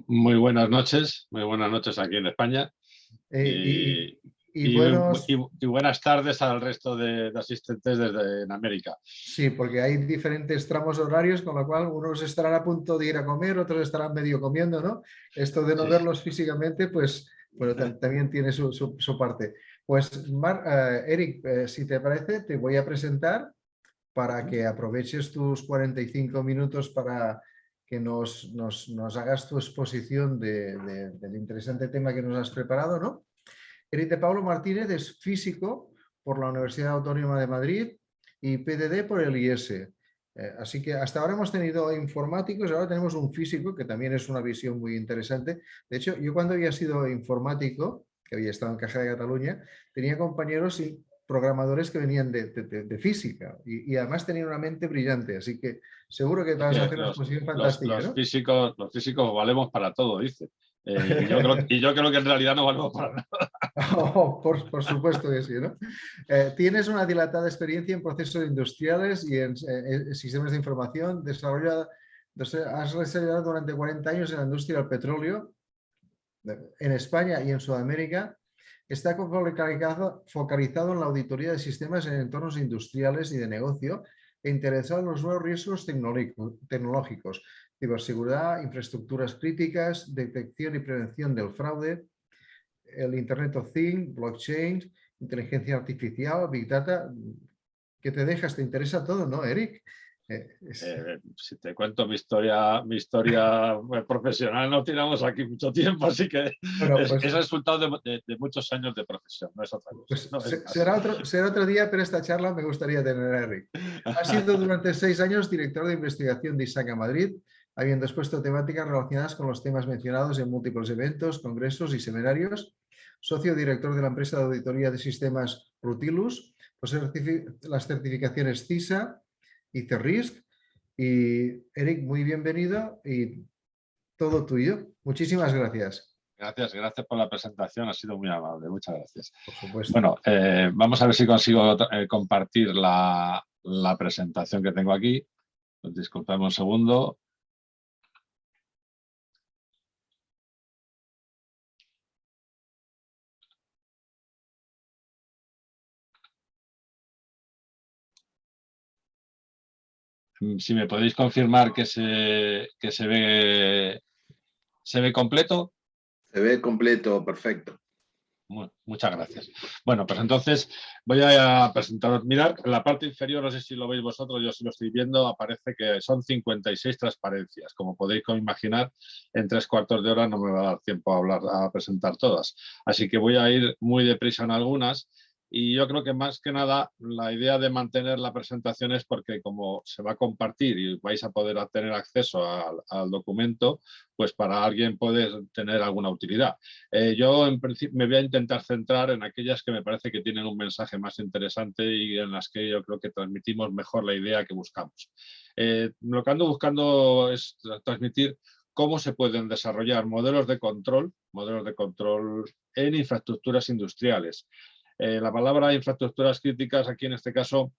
muy buenas noches aquí en España Eh, y, y y- buenos, y buenas tardes al resto de asistentes desde en América. sí, porque hay diferentes tramos horarios, con lo cual unos estarán a punto de ir a comer, otros estarán medio comiendo, ¿no? Esto de no Sí. verlos físicamente, pues bueno, también tiene su parte. Pues, Eric, si te parece, te voy a presentar para que aproveches tus 45 minutos para que nos hagas tu exposición del interesante tema que nos has preparado, ¿no? Eric de Pablo Martínez es físico por la Universidad Autónoma de Madrid y PDD por el IES. Así que hasta ahora hemos tenido informáticos, ahora tenemos un físico, que también es una visión muy interesante. De hecho, yo cuando había sido informático, que había estado en Caja de Cataluña, tenía compañeros y programadores que venían de física y además tenían una mente brillante. Así que seguro que Es vas a que hacer una exposición fantástica, ¿no? los físicos valemos para todo, dice. Y yo creo que en realidad no valemos para nada. Oh, por supuesto que sí, ¿no? Tienes una dilatada experiencia en procesos industriales y en sistemas de información. Has desarrollado durante 40 años en la industria del petróleo en España y en Sudamérica. Está focalizado en la auditoría de sistemas en entornos industriales y de negocio e interesado en los nuevos riesgos tecnológicos, ciberseguridad, infraestructuras críticas, detección y prevención del fraude, el Internet of Things, blockchain, inteligencia artificial, Big Data, ¿qué te dejas? ¿Te interesa todo, no, Eric? Si te cuento mi historia profesional, no tiramos aquí mucho tiempo, así que Bueno, es pues, resultado de muchos años de profesión, no es otra cosa. pues No es más. será otro día, pero esta charla me gustaría tener a Eric. Ha sido durante 6 años director de investigación de ISACA Madrid, habiendo expuesto temáticas relacionadas con los temas mencionados en múltiples eventos, congresos y seminarios. Socio director de la empresa de auditoría de sistemas Rutilus, posee las certificaciones CISA y CERRISC. Y Eric, muy bienvenido y todo tuyo. Muchísimas gracias, Gracias por la presentación, ha sido muy amable, muchas gracias. por supuesto. Bueno, vamos a ver si consigo compartir la presentación que tengo aquí. Disculpadme un segundo. Si me podéis confirmar que se ve completo. Se ve completo, perfecto. Muchas gracias. Bueno, pues entonces voy a presentaros. Mirad, en la parte inferior, no sé si lo veis vosotros, yo sí lo estoy viendo, aparece que son 56 transparencias. Como podéis imaginar, en 3/4 de hora no me va a dar tiempo a presentar todas. Así que voy a ir muy deprisa en algunas. Y yo creo que más que nada la idea de mantener la presentación es porque como se va a compartir y vais a poder tener acceso al documento, pues para alguien puede tener alguna utilidad. Yo en principio me voy a intentar centrar en aquellas que me parece que tienen un mensaje más interesante y en las que yo creo que transmitimos mejor la idea que buscamos. Lo que ando buscando es transmitir cómo se pueden desarrollar modelos de control en infraestructuras industriales. La palabra infraestructuras críticas aquí en este caso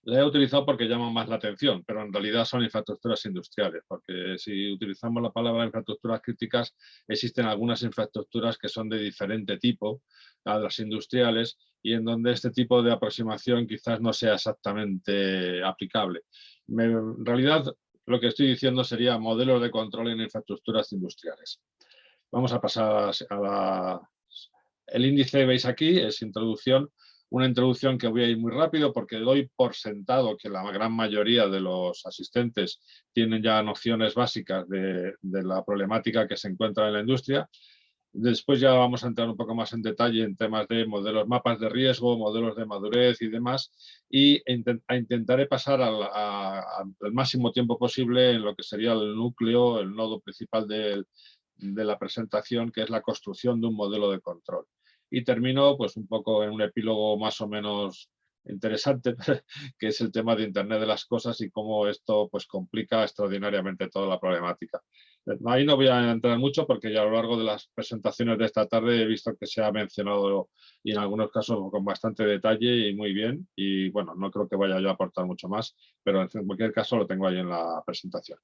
la he utilizado porque llama más la atención, pero en realidad son infraestructuras industriales, porque si utilizamos la palabra infraestructuras críticas, existen algunas infraestructuras que son de diferente tipo a las industriales y en donde este tipo de aproximación quizás no sea exactamente aplicable. En realidad, lo que estoy diciendo sería modelos de control en infraestructuras industriales. Vamos a pasar el índice, veis aquí, es introducción. Una introducción que voy a ir muy rápido porque doy por sentado que la gran mayoría de los asistentes tienen ya nociones básicas de la problemática que se encuentra en la industria. Después ya vamos a entrar un poco más en detalle en temas de modelos, mapas de riesgo, modelos de madurez y demás, y intentaré pasar al máximo tiempo posible en lo que sería el núcleo, el nodo principal de la presentación, que es la construcción de un modelo de control. Y termino pues un poco en un epílogo más o menos interesante, que es el tema de Internet de las cosas y cómo esto pues complica extraordinariamente toda la problemática. Ahí no voy a entrar mucho porque ya a lo largo de las presentaciones de esta tarde he visto que se ha mencionado y en algunos casos con bastante detalle y muy bien, y bueno, no creo que vaya yo a aportar mucho más, pero en cualquier caso lo tengo ahí en la presentación.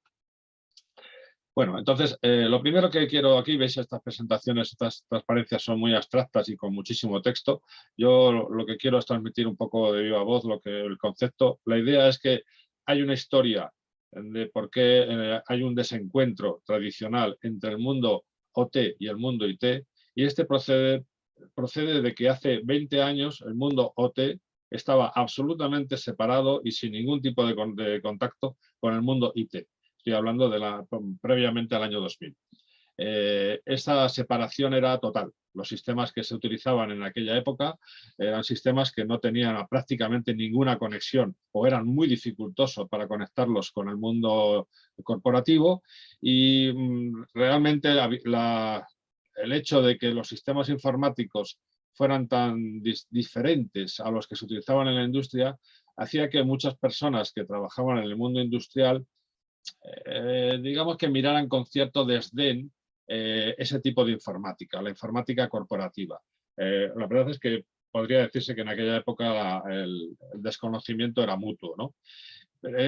Bueno, entonces, lo primero que quiero aquí, veis estas presentaciones, estas transparencias son muy abstractas y con muchísimo texto. Yo lo que quiero es transmitir un poco de viva voz el concepto. La idea es que hay una historia de por qué hay un desencuentro tradicional entre el mundo OT y el mundo IT, y este procede de que hace 20 años el mundo OT estaba absolutamente separado y sin ningún tipo de contacto con el mundo IT. Estoy hablando previamente al año 2000. Esa separación era total. Los sistemas que se utilizaban en aquella época eran sistemas que no tenían prácticamente ninguna conexión o eran muy dificultosos para conectarlos con el mundo corporativo y realmente el hecho de que los sistemas informáticos fueran tan diferentes a los que se utilizaban en la industria hacía que muchas personas que trabajaban en el mundo industrial digamos que miraran con cierto desdén ese tipo de informática, la informática corporativa. La verdad es que podría decirse que en aquella época el desconocimiento era mutuo, ¿no?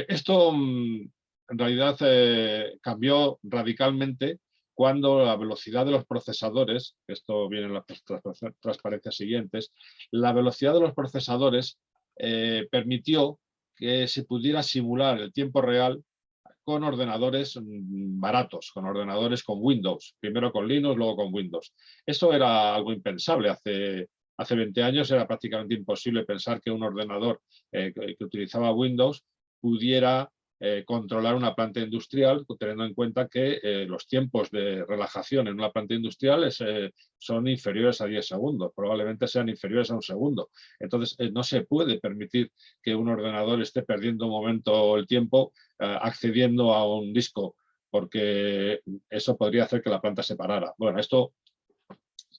Esto en realidad cambió radicalmente cuando la velocidad de los procesadores, esto viene en las transparencias siguientes, la velocidad de los procesadores permitió que se pudiera simular el tiempo real con ordenadores baratos, con ordenadores con Windows, primero con Linux, luego con Windows. Eso era algo impensable. Hace 20 años era prácticamente imposible pensar que un ordenador que utilizaba Windows pudiera controlar una planta industrial, teniendo en cuenta que los tiempos de relajación en una planta industrial son inferiores a 10 segundos, probablemente sean inferiores a un segundo. Entonces, no se puede permitir que un ordenador esté perdiendo un momento el tiempo accediendo a un disco, porque eso podría hacer que la planta se parara. Bueno, esto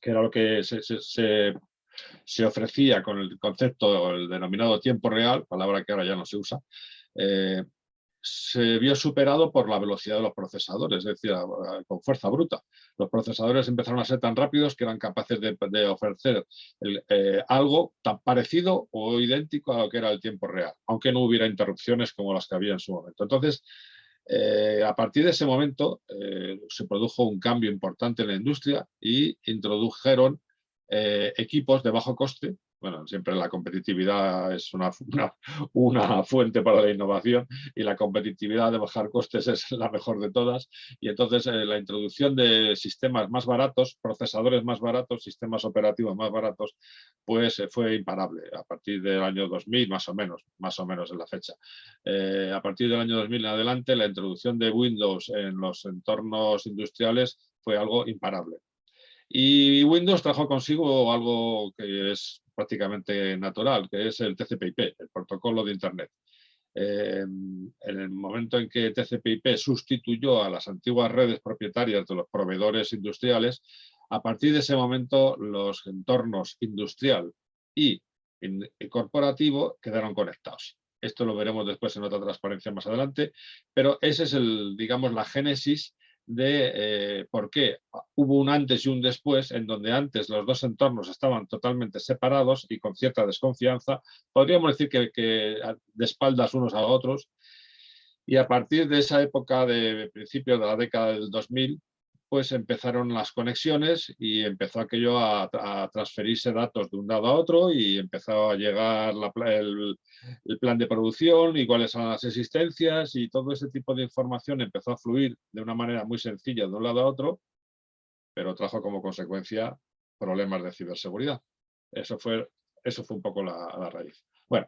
que era lo que se ofrecía con el concepto, el denominado tiempo real, palabra que ahora ya no se usa, se vio superado por la velocidad de los procesadores, es decir, con fuerza bruta. Los procesadores empezaron a ser tan rápidos que eran capaces de ofrecer algo tan parecido o idéntico a lo que era el tiempo real, aunque no hubiera interrupciones como las que había en su momento. Entonces, a partir de ese momento se produjo un cambio importante en la industria y introdujeron equipos de bajo coste. Bueno, siempre la competitividad es una fuente para la innovación y la competitividad de bajar costes es la mejor de todas. Y entonces la introducción de sistemas más baratos, procesadores más baratos, sistemas operativos más baratos, pues fue imparable a partir del año 2000, más o menos es la fecha. A partir del año 2000 en adelante, la introducción de Windows en los entornos industriales fue algo imparable. Y Windows trajo consigo algo que es prácticamente natural, que es el TCP/IP, el protocolo de Internet. En el momento en que TCP/IP sustituyó a las antiguas redes propietarias de los proveedores industriales, a partir de ese momento los entornos industrial y corporativo quedaron conectados. Esto lo veremos después en otra transparencia más adelante, pero ese es digamos, la génesis de por qué hubo un antes y un después, en donde antes los dos entornos estaban totalmente separados y con cierta desconfianza, podríamos decir que de espaldas unos a otros, y a partir de esa época de principio de la década del 2000, pues empezaron las conexiones y empezó aquello a transferirse datos de un lado a otro y empezó a llegar el plan de producción y cuáles son las existencias y todo ese tipo de información empezó a fluir de una manera muy sencilla de un lado a otro, pero trajo como consecuencia problemas de ciberseguridad. Eso fue un poco la raíz. Bueno,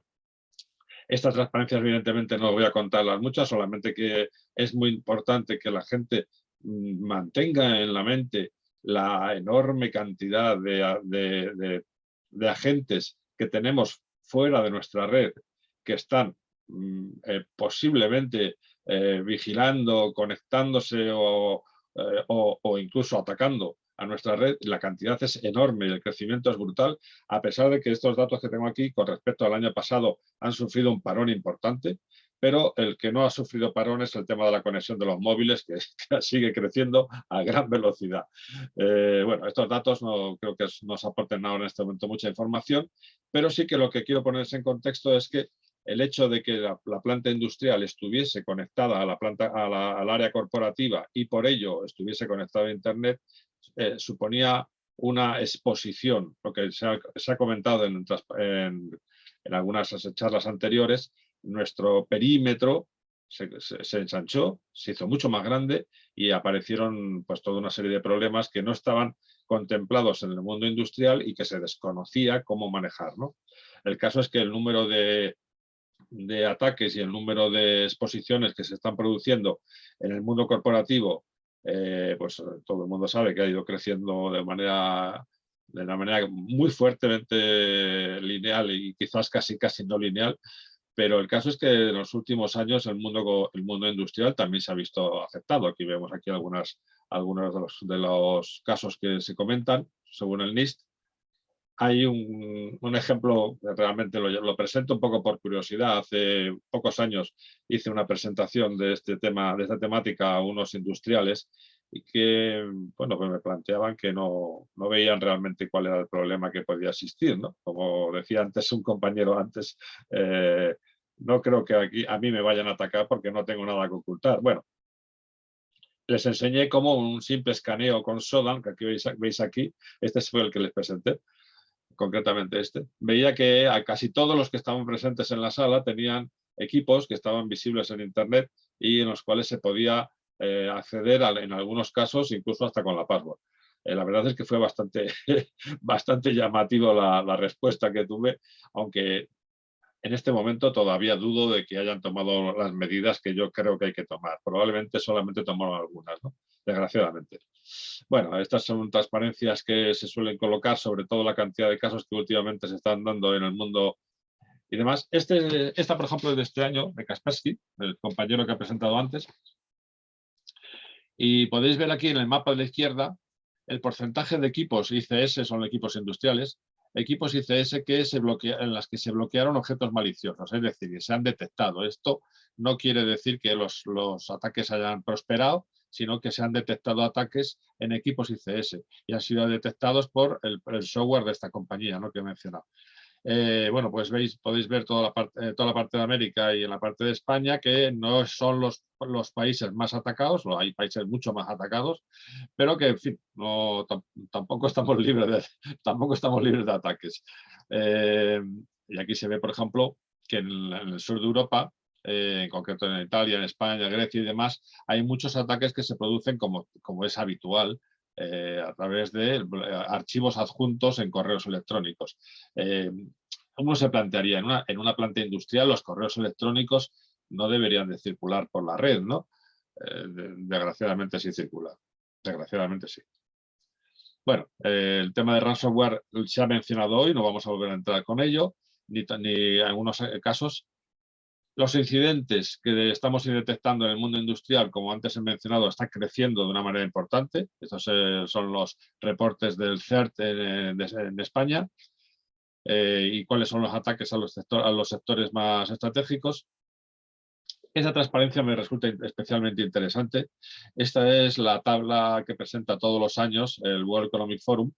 estas transparencias evidentemente no voy a contarlas muchas, solamente que es muy importante que la gente mantenga en la mente la enorme cantidad de agentes que tenemos fuera de nuestra red que están posiblemente vigilando, conectándose o incluso atacando a nuestra red. La cantidad es enorme y el crecimiento es brutal, a pesar de que estos datos que tengo aquí con respecto al año pasado han sufrido un parón importante, pero el que no ha sufrido parón es el tema de la conexión de los móviles, que sigue creciendo a gran velocidad. Bueno, estos datos no creo que nos aporten nada en este momento mucha información, pero sí que lo que quiero ponerse en contexto es que el hecho de que la planta industrial estuviese conectada a la al área corporativa y por ello estuviese conectada a Internet, suponía una exposición, lo que se ha comentado en algunas charlas anteriores. Nuestro perímetro se ensanchó, se hizo mucho más grande y aparecieron pues toda una serie de problemas que no estaban contemplados en el mundo industrial y que se desconocía cómo manejar, ¿no? El caso es que el número de ataques y el número de exposiciones que se están produciendo en el mundo corporativo, pues todo el mundo sabe que ha ido creciendo de una manera muy fuertemente lineal y quizás casi no lineal, pero el caso es que en los últimos años el mundo industrial también se ha visto afectado. Aquí vemos algunos de los casos que se comentan según el NIST. Hay un ejemplo, realmente lo presento un poco por curiosidad. Hace pocos años hice una presentación de esta temática a unos industriales y que, bueno, pues me planteaban que no veían realmente cuál era el problema que podía existir, ¿no? Como decía antes un compañero antes, no creo que aquí a mí me vayan a atacar porque no tengo nada que ocultar. Bueno, les enseñé cómo un simple escaneo con SODAN, que aquí veis aquí, este fue el que les presenté, concretamente veía que a casi todos los que estaban presentes en la sala tenían equipos que estaban visibles en Internet y en los cuales se podía acceder en algunos casos incluso hasta con la password. La verdad es que fue bastante llamativo la respuesta que tuve, aunque en este momento todavía dudo de que hayan tomado las medidas que yo creo que hay que tomar. Probablemente solamente tomaron algunas, ¿no? Desgraciadamente. Bueno, estas son transparencias que se suelen colocar sobre todo la cantidad de casos que últimamente se están dando en el mundo y demás. Esta, por ejemplo, es de este año, de Kaspersky, el compañero que ha presentado antes. Y podéis ver aquí en el mapa de la izquierda el porcentaje de equipos ICS, son equipos industriales, equipos ICS en las que se bloquearon objetos maliciosos, es decir, que se han detectado. Esto no quiere decir que los ataques hayan prosperado, sino que se han detectado ataques en equipos ICS y han sido detectados por el software de esta compañía, ¿no?, que he mencionado. Bueno, pues podéis ver toda la parte de América y en la parte de España, que no son los países más atacados, o hay países mucho más atacados, pero que, en fin, tampoco estamos libres de ataques. Y aquí se ve, por ejemplo, que en el sur de Europa, en concreto en Italia, en España, Grecia y demás, hay muchos ataques que se producen como es habitual, a través de archivos adjuntos en correos electrónicos. Uno se plantearía, en una planta industrial los correos electrónicos no deberían de circular por la red, ¿no? Desgraciadamente sí circula. Desgraciadamente sí. Bueno, el tema de ransomware se ha mencionado hoy, no vamos a volver a entrar con ello, ni en algunos casos. Los incidentes que estamos detectando en el mundo industrial, como antes he mencionado, están creciendo de una manera importante. Estos son los reportes del CERT en España. Y cuáles son los ataques a los sectores más estratégicos. Esa transparencia me resulta especialmente interesante. Esta es la tabla que presenta todos los años el World Economic Forum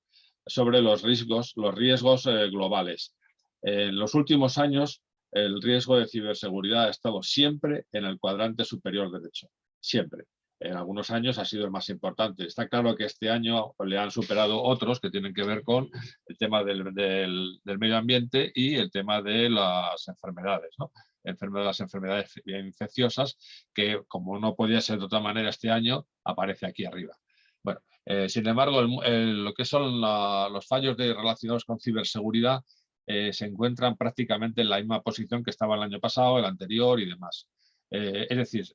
sobre los riesgos globales. En los últimos años, el riesgo de ciberseguridad ha estado siempre en el cuadrante superior derecho, siempre. En algunos años ha sido el más importante. Está claro que este año le han superado otros que tienen que ver con el tema del medio ambiente y el tema de las enfermedades, ¿no? Las enfermedades infecciosas, que como no podía ser de otra manera este año, aparece aquí arriba. Bueno, sin embargo, lo que son los fallos relacionados con ciberseguridad se encuentran prácticamente en la misma posición que estaba el año pasado, el anterior y demás. Es decir,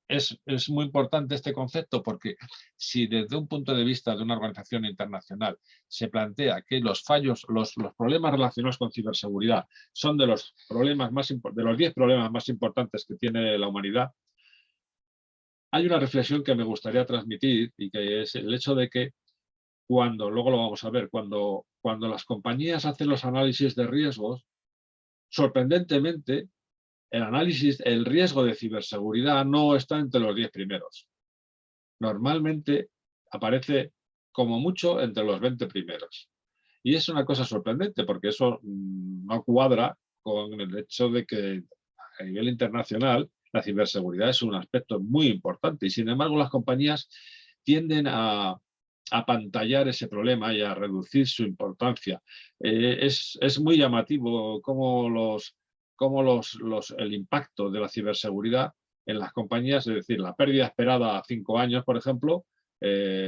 es muy importante este concepto porque si desde un punto de vista de una organización internacional se plantea que los fallos, los problemas relacionados con ciberseguridad son de los 10 problemas más importantes que tiene la humanidad, hay una reflexión que me gustaría transmitir y que es el hecho de que luego lo vamos a ver, cuando las compañías hacen los análisis de riesgos, sorprendentemente, el riesgo de ciberseguridad no está entre los 10 primeros. Normalmente aparece como mucho entre los 20 primeros. Y es una cosa sorprendente porque eso no cuadra con el hecho de que a nivel internacional la ciberseguridad es un aspecto muy importante y sin embargo las compañías tienden a apantallar ese problema y a reducir su importancia. Es muy llamativo cómo el impacto de la ciberseguridad en las compañías, es decir, la pérdida esperada a 5 años, por ejemplo,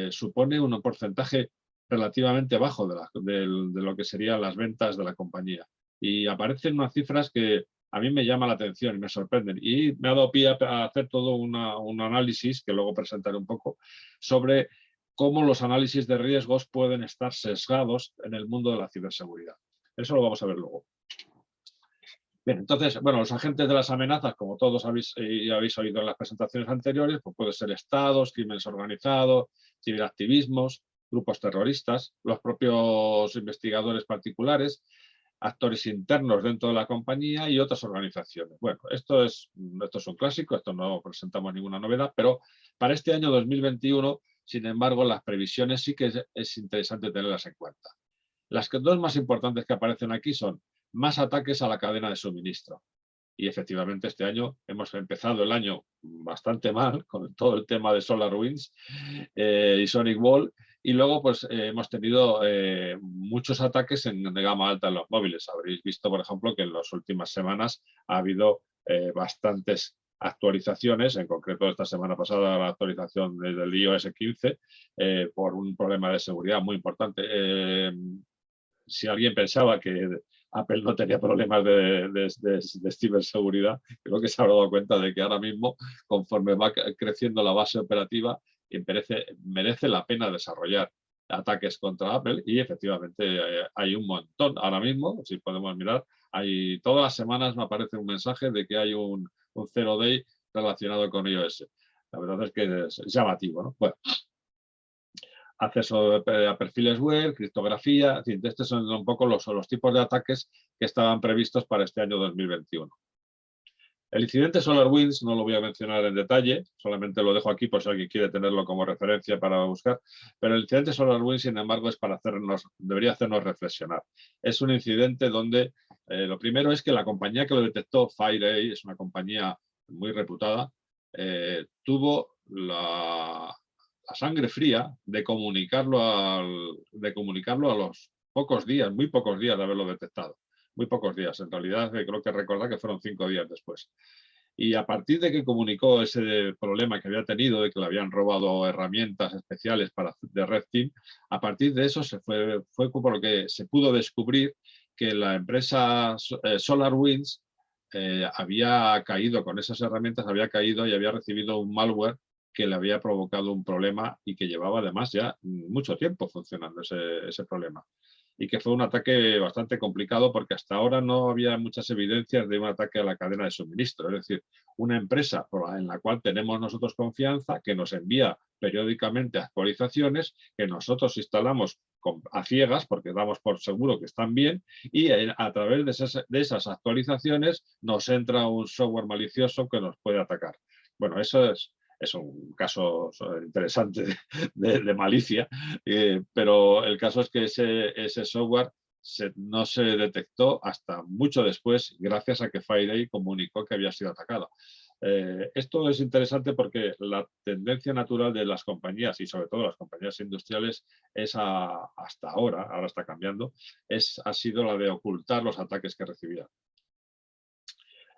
supone un porcentaje relativamente bajo de lo que serían las ventas de la compañía. Y aparecen unas cifras que a mí me llama la atención y me sorprenden. Y me ha dado pie a hacer todo un análisis, que luego presentaré un poco, sobre cómo los análisis de riesgos pueden estar sesgados en el mundo de la ciberseguridad. Eso lo vamos a ver luego. Bien, entonces, bueno, los agentes de las amenazas, como todos habéis oído en las presentaciones anteriores, pues pueden ser estados, crímenes organizados, ciberactivismos, grupos terroristas, los propios investigadores particulares, actores internos dentro de la compañía y otras organizaciones. Bueno, esto es un clásico, esto no presentamos ninguna novedad, pero para este año 2021, sin embargo, las previsiones sí que es interesante tenerlas en cuenta. Las dos más importantes que aparecen aquí son más ataques a la cadena de suministro. Y efectivamente este año hemos empezado el año bastante mal con todo el tema de SolarWinds y SonicWall. Y luego pues hemos tenido muchos ataques de gama alta en los móviles. Habréis visto, por ejemplo, que en las últimas semanas ha habido bastantes actualizaciones, en concreto esta semana pasada la actualización del iOS 15 por un problema de seguridad muy importante. Si alguien pensaba que Apple no tenía problemas de ciberseguridad, creo que se habrá dado cuenta de que ahora mismo, conforme va creciendo la base operativa, merece la pena desarrollar ataques contra Apple y efectivamente hay un montón. Ahora mismo, si podemos mirar, todas las semanas me aparece un mensaje de que hay un zero day relacionado con iOS. La verdad es que es llamativo, ¿no? Bueno, acceso a perfiles web, criptografía, en fin, estos son un poco los tipos de ataques que estaban previstos para este año 2021. El incidente SolarWinds no lo voy a mencionar en detalle, solamente lo dejo aquí por si alguien quiere tenerlo como referencia para buscar, pero el incidente SolarWinds, sin embargo, debería hacernos reflexionar. Es un incidente donde lo primero es que la compañía que lo detectó, FireEye, es una compañía muy reputada, tuvo la sangre fría de comunicarlo a los pocos días, muy pocos días de haberlo detectado. Muy pocos días, en realidad creo que recordar que fueron 5 días después. Y a partir de que comunicó ese problema que había tenido, de que le habían robado herramientas especiales de Red Team, a partir de eso fue por lo que se pudo descubrir que la empresa SolarWinds había caído con esas herramientas, había caído y había recibido un malware que le había provocado un problema y que llevaba además ya mucho tiempo funcionando ese problema. Y que fue un ataque bastante complicado porque hasta ahora no había muchas evidencias de un ataque a la cadena de suministro. Es decir, una empresa en la cual tenemos nosotros confianza, que nos envía periódicamente actualizaciones, que nosotros instalamos a ciegas porque damos por seguro que están bien y a través de esas actualizaciones nos entra un software malicioso que nos puede atacar. Bueno, eso es un caso interesante de malicia, pero el caso es que ese software no se detectó hasta mucho después, gracias a que FireEye comunicó que había sido atacado. Esto es interesante porque la tendencia natural de las compañías y sobre todo las compañías industriales es hasta ahora está cambiando, ha sido la de ocultar los ataques que recibían.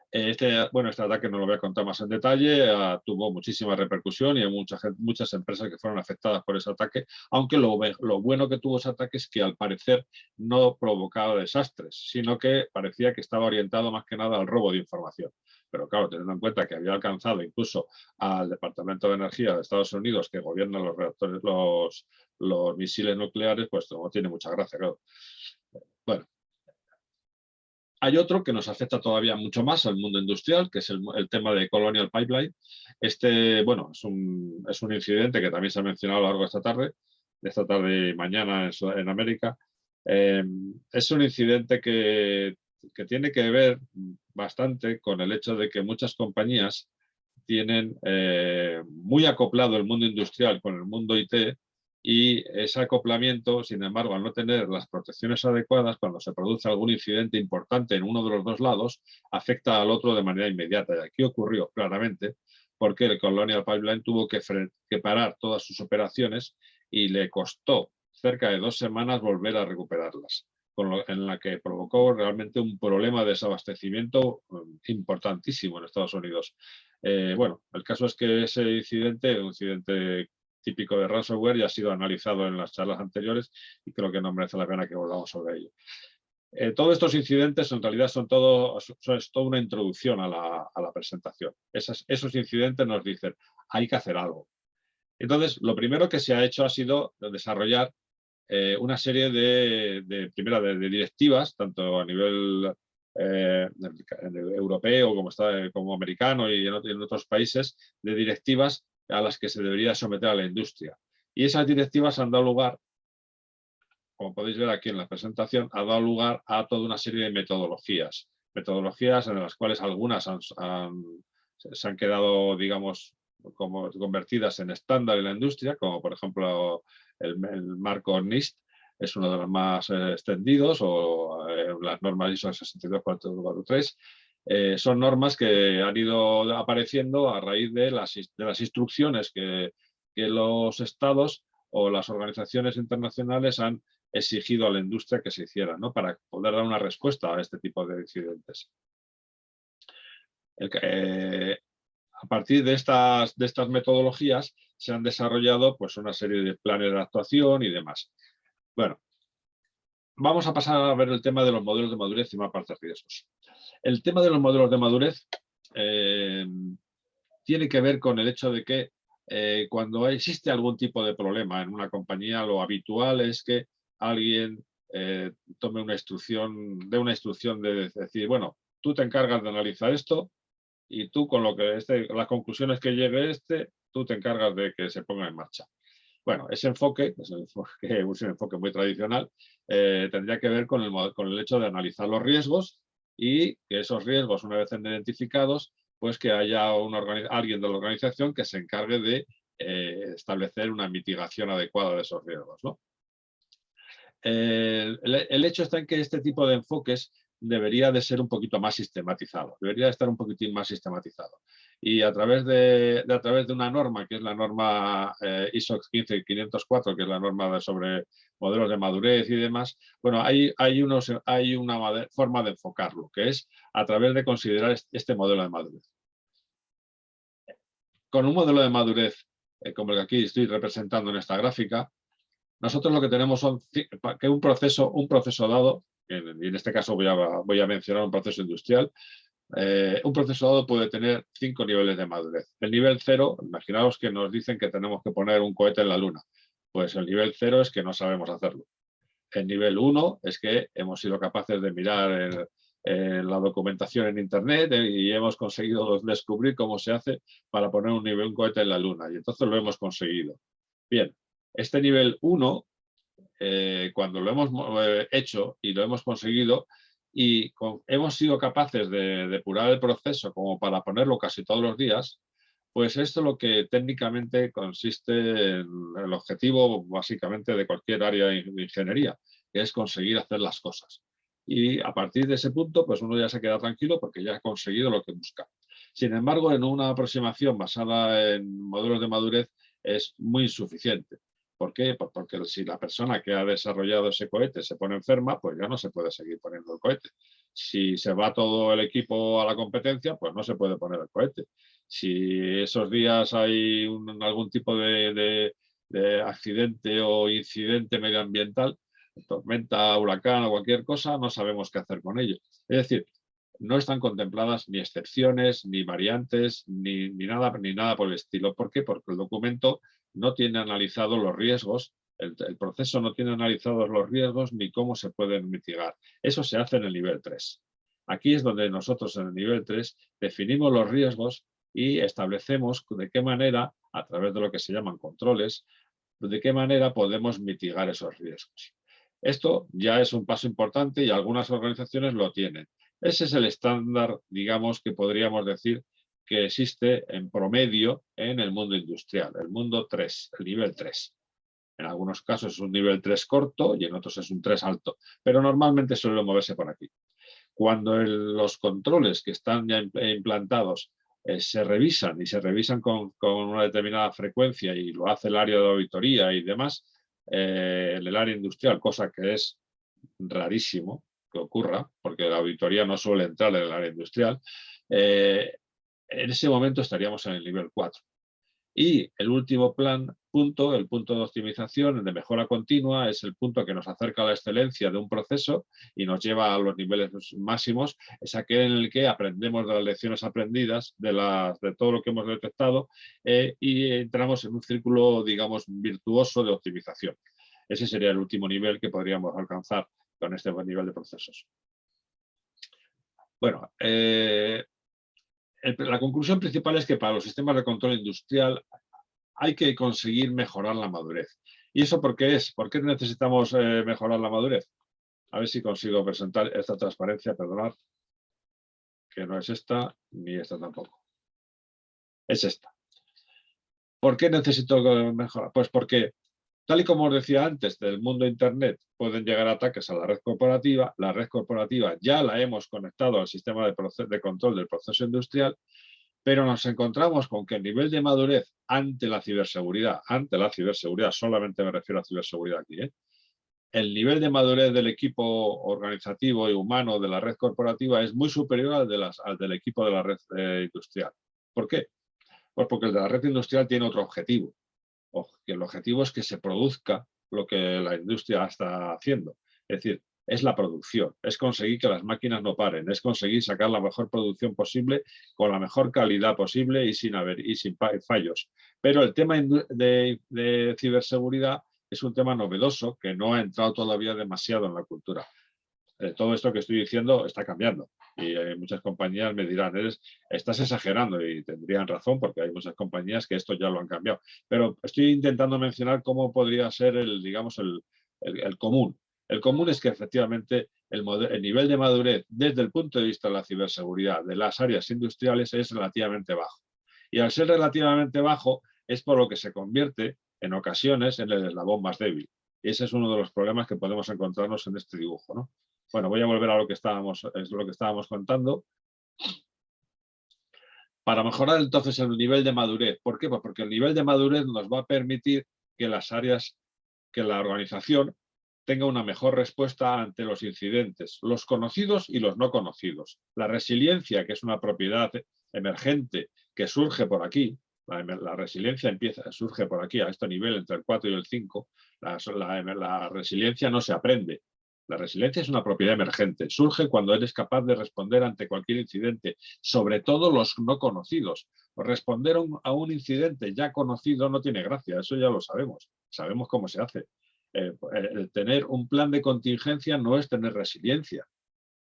Este ataque no lo voy a contar más en detalle, tuvo muchísima repercusión y hay muchas empresas que fueron afectadas por ese ataque, aunque lo bueno que tuvo ese ataque es que al parecer no provocaba desastres, sino que parecía que estaba orientado más que nada al robo de información. Pero claro, teniendo en cuenta que había alcanzado incluso al Departamento de Energía de Estados Unidos, que gobierna los reactores, los misiles nucleares, pues no tiene mucha gracia, claro. Bueno. Hay otro que nos afecta todavía mucho más al mundo industrial, que es el tema de Colonial Pipeline. Es un incidente que también se ha mencionado a lo largo de esta tarde y mañana en América. Es un incidente que tiene que ver bastante con el hecho de que muchas compañías tienen muy acoplado el mundo industrial con el mundo IT y ese acoplamiento, sin embargo, al no tener las protecciones adecuadas, cuando se produce algún incidente importante en uno de los dos lados, afecta al otro de manera inmediata. Y aquí ocurrió claramente porque el Colonial Pipeline tuvo que parar todas sus operaciones y le costó cerca de 2 semanas volver a recuperarlas, en la que provocó realmente un problema de desabastecimiento importantísimo en Estados Unidos. Bueno, el caso es que ese incidente, un incidente típico de ransomware, ya ha sido analizado en las charlas anteriores y creo que no merece la pena que volvamos sobre ello. Todos estos incidentes en realidad es toda una introducción a la presentación. Esos incidentes nos dicen, hay que hacer algo. Entonces, lo primero que se ha hecho ha sido desarrollar una serie de directivas, tanto a nivel europeo como americano y en otros países, de directivas a las que se debería someter a la industria. Y esas directivas han dado lugar, como podéis ver aquí en la presentación, ha dado lugar a toda una serie de metodologías. Metodologías en las cuales algunas se han quedado, digamos, como convertidas en estándar en la industria, como por ejemplo el marco NIST, es uno de los más extendidos, o las normas ISO 62443. Son normas que han ido apareciendo a raíz de las instrucciones que los estados o las organizaciones internacionales han exigido a la industria que se hiciera, ¿no? Para poder dar una respuesta a este tipo de incidentes. A partir de estas metodologías se han desarrollado pues, una serie de planes de actuación y demás. Bueno, vamos a pasar a ver el tema de los modelos de madurez y mapas de riesgos. El tema de los modelos de madurez tiene que ver con el hecho de que cuando existe algún tipo de problema en una compañía, lo habitual es que alguien tome una instrucción, dé una instrucción de decir, bueno, tú te encargas de analizar esto y tú con lo que las conclusiones que llegue tú te encargas de que se ponga en marcha. Bueno, ese enfoque, es un enfoque muy tradicional, tendría que ver con el hecho de analizar los riesgos y que esos riesgos, una vez identificados, pues que haya alguien de la organización que se encargue de establecer una mitigación adecuada de esos riesgos, ¿no? El hecho está en que este tipo de enfoques debería de ser un poquito más sistematizado, debería de estar un poquitín más sistematizado. Y a través de una norma, que es la norma ISO 15504, que es la norma sobre modelos de madurez y demás, bueno, hay una forma de enfocarlo, que es a través de considerar este modelo de madurez. Con un modelo de madurez, como el que aquí estoy representando en esta gráfica, nosotros lo que tenemos son que un proceso dado, y en este caso voy a mencionar un proceso industrial, un proceso dado puede tener 5 niveles de madurez. El nivel 0, imaginaos que nos dicen que tenemos que poner un cohete en la Luna. Pues el nivel 0 es que no sabemos hacerlo. El nivel 1 es que hemos sido capaces de mirar la documentación en Internet y hemos conseguido descubrir cómo se hace para poner un cohete en la Luna. Y entonces lo hemos conseguido. Bien, este nivel 1, cuando lo hemos hecho y lo hemos conseguido y hemos sido capaces de depurar el proceso como para ponerlo casi todos los días, pues esto es lo que técnicamente consiste en el objetivo básicamente de cualquier área de ingeniería, que es conseguir hacer las cosas. Y a partir de ese punto, pues uno ya se queda tranquilo porque ya ha conseguido lo que busca. Sin embargo, en una aproximación basada en modelos de madurez es muy insuficiente. ¿Por qué? Pues porque si la persona que ha desarrollado ese cohete se pone enferma, pues ya no se puede seguir poniendo el cohete. Si se va todo el equipo a la competencia, pues no se puede poner el cohete. Si esos días hay algún tipo de accidente o incidente medioambiental, tormenta, huracán o cualquier cosa, no sabemos qué hacer con ello. Es decir, no están contempladas ni excepciones, ni variantes, ni nada por el estilo. ¿Por qué? Porque el documento no tiene analizados los riesgos, el proceso no tiene analizados los riesgos ni cómo se pueden mitigar. Eso se hace en el nivel 3. Aquí es donde nosotros en el nivel 3 definimos los riesgos y establecemos de qué manera, a través de lo que se llaman controles, de qué manera podemos mitigar esos riesgos. Esto ya es un paso importante y algunas organizaciones lo tienen. Ese es el estándar, digamos, que podríamos decir que existe en promedio en el mundo industrial, el mundo 3, el nivel 3. En algunos casos es un nivel 3 corto y en otros es un 3 alto, pero normalmente suele moverse por aquí. Cuando los controles que están ya implantados se revisan y se revisan con una determinada frecuencia y lo hace el área de auditoría y demás, en el área industrial, cosa que es rarísimo que ocurra, porque la auditoría no suele entrar en el área industrial, en ese momento estaríamos en el nivel 4. Y el último punto, el punto de optimización, el de mejora continua, es el punto que nos acerca a la excelencia de un proceso y nos lleva a los niveles máximos, es aquel en el que aprendemos de las lecciones aprendidas, de todo lo que hemos detectado, y entramos en un círculo, digamos, virtuoso de optimización. Ese sería el último nivel que podríamos alcanzar con este buen nivel de procesos. Bueno, la conclusión principal es que para los sistemas de control industrial hay que conseguir mejorar la madurez. ¿Y eso por qué es? ¿Por qué necesitamos mejorar la madurez? A ver si consigo presentar esta transparencia, perdonad, que no es esta, ni esta tampoco. Es esta. ¿Por qué necesito mejorar? Pues porque, tal y como os decía antes, del mundo Internet pueden llegar ataques a la red corporativa ya la hemos conectado al sistema de control del proceso industrial, pero nos encontramos con que el nivel de madurez ante la ciberseguridad, solamente me refiero a ciberseguridad aquí, el nivel de madurez del equipo organizativo y humano de la red corporativa es muy superior al del equipo de la red industrial. ¿Por qué? Pues porque el de la red industrial tiene otro objetivo. El objetivo es que se produzca lo que la industria está haciendo. Es decir, es la producción, es conseguir que las máquinas no paren, es conseguir sacar la mejor producción posible con la mejor calidad posible y sin fallos. Pero el tema de ciberseguridad es un tema novedoso que no ha entrado todavía demasiado en la cultura. Todo esto que estoy diciendo está cambiando y muchas compañías me dirán, estás exagerando, y tendrían razón porque hay muchas compañías que esto ya lo han cambiado. Pero estoy intentando mencionar cómo podría ser el común. El común es que efectivamente el nivel de madurez desde el punto de vista de la ciberseguridad de las áreas industriales es relativamente bajo. Y al ser relativamente bajo es por lo que se convierte en ocasiones en el eslabón más débil. Y ese es uno de los problemas que podemos encontrarnos en este dibujo, ¿no? Bueno, voy a volver a lo que estábamos contando. Para mejorar entonces el nivel de madurez. ¿Por qué? Pues porque el nivel de madurez nos va a permitir que la organización tenga una mejor respuesta ante los incidentes, los conocidos y los no conocidos. La resiliencia, que es una propiedad emergente que surge por aquí, la resiliencia surge por aquí, a este nivel entre el 4 y el 5, la resiliencia no se aprende. La resiliencia es una propiedad emergente, surge cuando eres capaz de responder ante cualquier incidente, sobre todo los no conocidos. Responder a un incidente ya conocido no tiene gracia, eso ya lo sabemos cómo se hace. El tener un plan de contingencia no es tener resiliencia,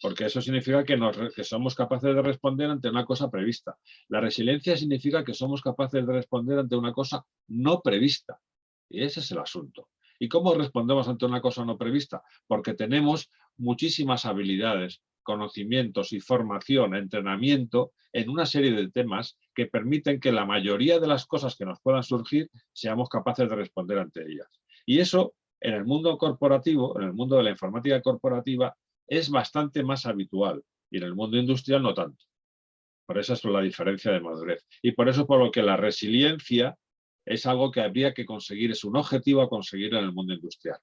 porque eso significa que somos capaces de responder ante una cosa prevista. La resiliencia significa que somos capaces de responder ante una cosa no prevista, y ese es el asunto. ¿Y cómo respondemos ante una cosa no prevista? Porque tenemos muchísimas habilidades, conocimientos y formación, entrenamiento en una serie de temas que permiten que la mayoría de las cosas que nos puedan surgir seamos capaces de responder ante ellas. Y eso, en el mundo corporativo, en el mundo de la informática corporativa, es bastante más habitual, y en el mundo industrial no tanto. Por eso es la diferencia de madurez. Y por eso por lo que la resiliencia es algo que habría que conseguir, es un objetivo a conseguir en el mundo industrial.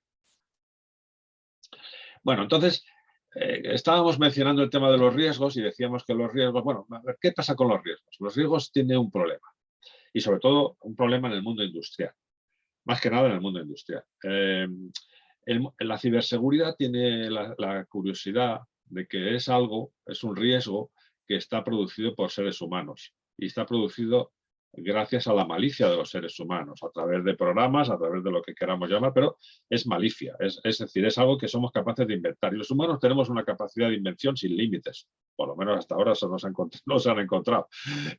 Bueno, entonces, estábamos mencionando el tema de los riesgos y decíamos que los riesgos, bueno, ¿qué pasa con los riesgos? Los riesgos tienen un problema, y sobre todo un problema en el mundo industrial, más que nada en el mundo industrial. La ciberseguridad tiene la curiosidad de que es un riesgo que está producido por seres humanos y está producido gracias a la malicia de los seres humanos, a través de programas, a través de lo que queramos llamar, pero es malicia, es decir, es algo que somos capaces de inventar. Y los humanos tenemos una capacidad de invención sin límites, por lo menos hasta ahora eso no se han encontrado.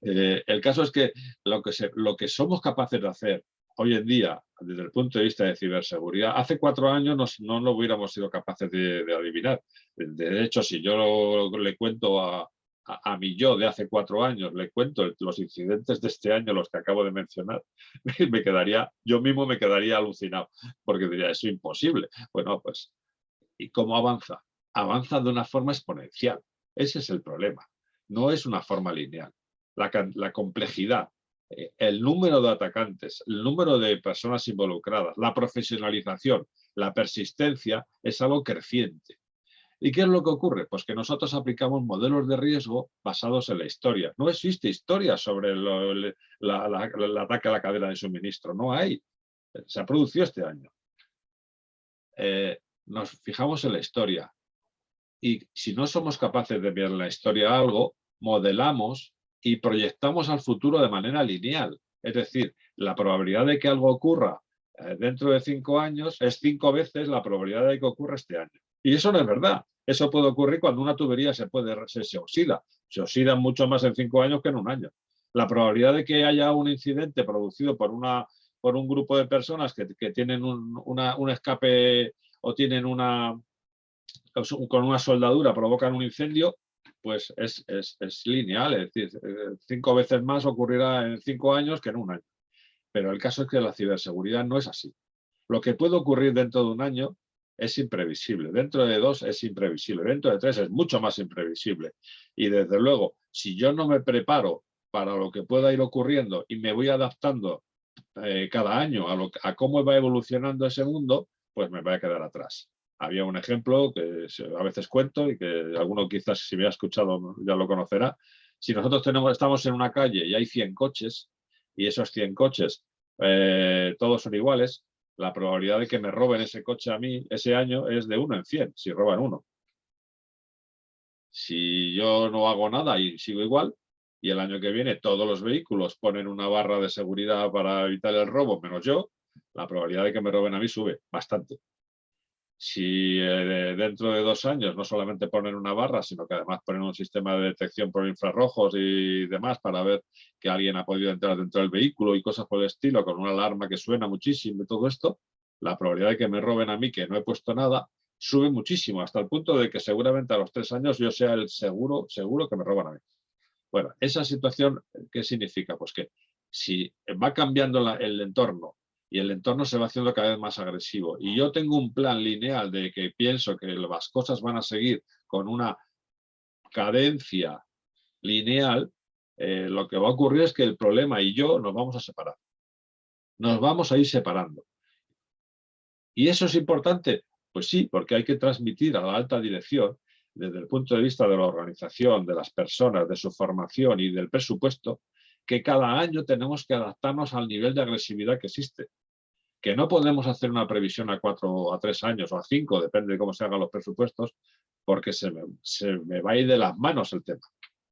El caso es que lo que somos capaces de hacer hoy en día, desde el punto de vista de ciberseguridad, hace 4 años no lo hubiéramos sido capaces de adivinar. De hecho, si yo le cuento a a mi yo de hace 4 años le cuento los incidentes de este año, los que acabo de mencionar, yo mismo me quedaría alucinado, porque diría, eso es imposible. Bueno, pues, ¿y cómo avanza? Avanza de una forma exponencial. Ese es el problema. No es una forma lineal. La complejidad, el número de atacantes, el número de personas involucradas, la profesionalización, la persistencia, es algo creciente. ¿Y qué es lo que ocurre? Pues que nosotros aplicamos modelos de riesgo basados en la historia. No existe historia sobre el ataque a la cadena de suministro. No hay. Se ha producido este año. Nos fijamos en la historia. Y si no somos capaces de ver en la historia algo, modelamos y proyectamos al futuro de manera lineal. Es decir, la probabilidad de que algo ocurra dentro de 5 años es 5 veces la probabilidad de que ocurra este año. Y eso no es verdad. Eso puede ocurrir cuando una tubería se oxida. Se oxida mucho más en 5 años que en un año. La probabilidad de que haya un incidente producido por un grupo de personas que tienen un escape o tienen con una soldadura provocan un incendio, pues es lineal. Es decir, 5 veces más ocurrirá en 5 años que en un año. Pero el caso es que la ciberseguridad no es así. Lo que puede ocurrir dentro de un año es imprevisible, dentro de 2 es imprevisible, dentro de 3 es mucho más imprevisible. Y desde luego, si yo no me preparo para lo que pueda ir ocurriendo y me voy adaptando cada año a cómo va evolucionando ese mundo, pues me voy a quedar atrás. Había un ejemplo que a veces cuento y que alguno quizás si me ha escuchado ya lo conocerá. Si nosotros estamos en una calle y hay 100 coches y esos 100 coches todos son iguales, la probabilidad de que me roben ese coche a mí ese año es de 1 en 100, si roban uno. Si yo no hago nada y sigo igual, y el año que viene todos los vehículos ponen una barra de seguridad para evitar el robo, menos yo, la probabilidad de que me roben a mí sube bastante. Si dentro de 2 años no solamente ponen una barra, sino que además ponen un sistema de detección por infrarrojos y demás para ver que alguien ha podido entrar dentro del vehículo y cosas por el estilo, con una alarma que suena muchísimo y todo esto, la probabilidad de que me roben a mí, que no he puesto nada, sube muchísimo, hasta el punto de que seguramente a los 3 años yo sea el seguro que me roban a mí. Bueno, esa situación, ¿qué significa? Pues que si va cambiando el entorno y el entorno se va haciendo cada vez más agresivo y yo tengo un plan lineal de que pienso que las cosas van a seguir con una cadencia lineal, lo que va a ocurrir es que el problema y yo nos vamos a separar. Nos vamos a ir separando. ¿Y eso es importante? Pues sí, porque hay que transmitir a la alta dirección, desde el punto de vista de la organización, de las personas, de su formación y del presupuesto, que cada año tenemos que adaptarnos al nivel de agresividad que existe. Que no podemos hacer una previsión a 4 o a 3 años o a 5, depende de cómo se hagan los presupuestos, porque se me va a ir de las manos el tema.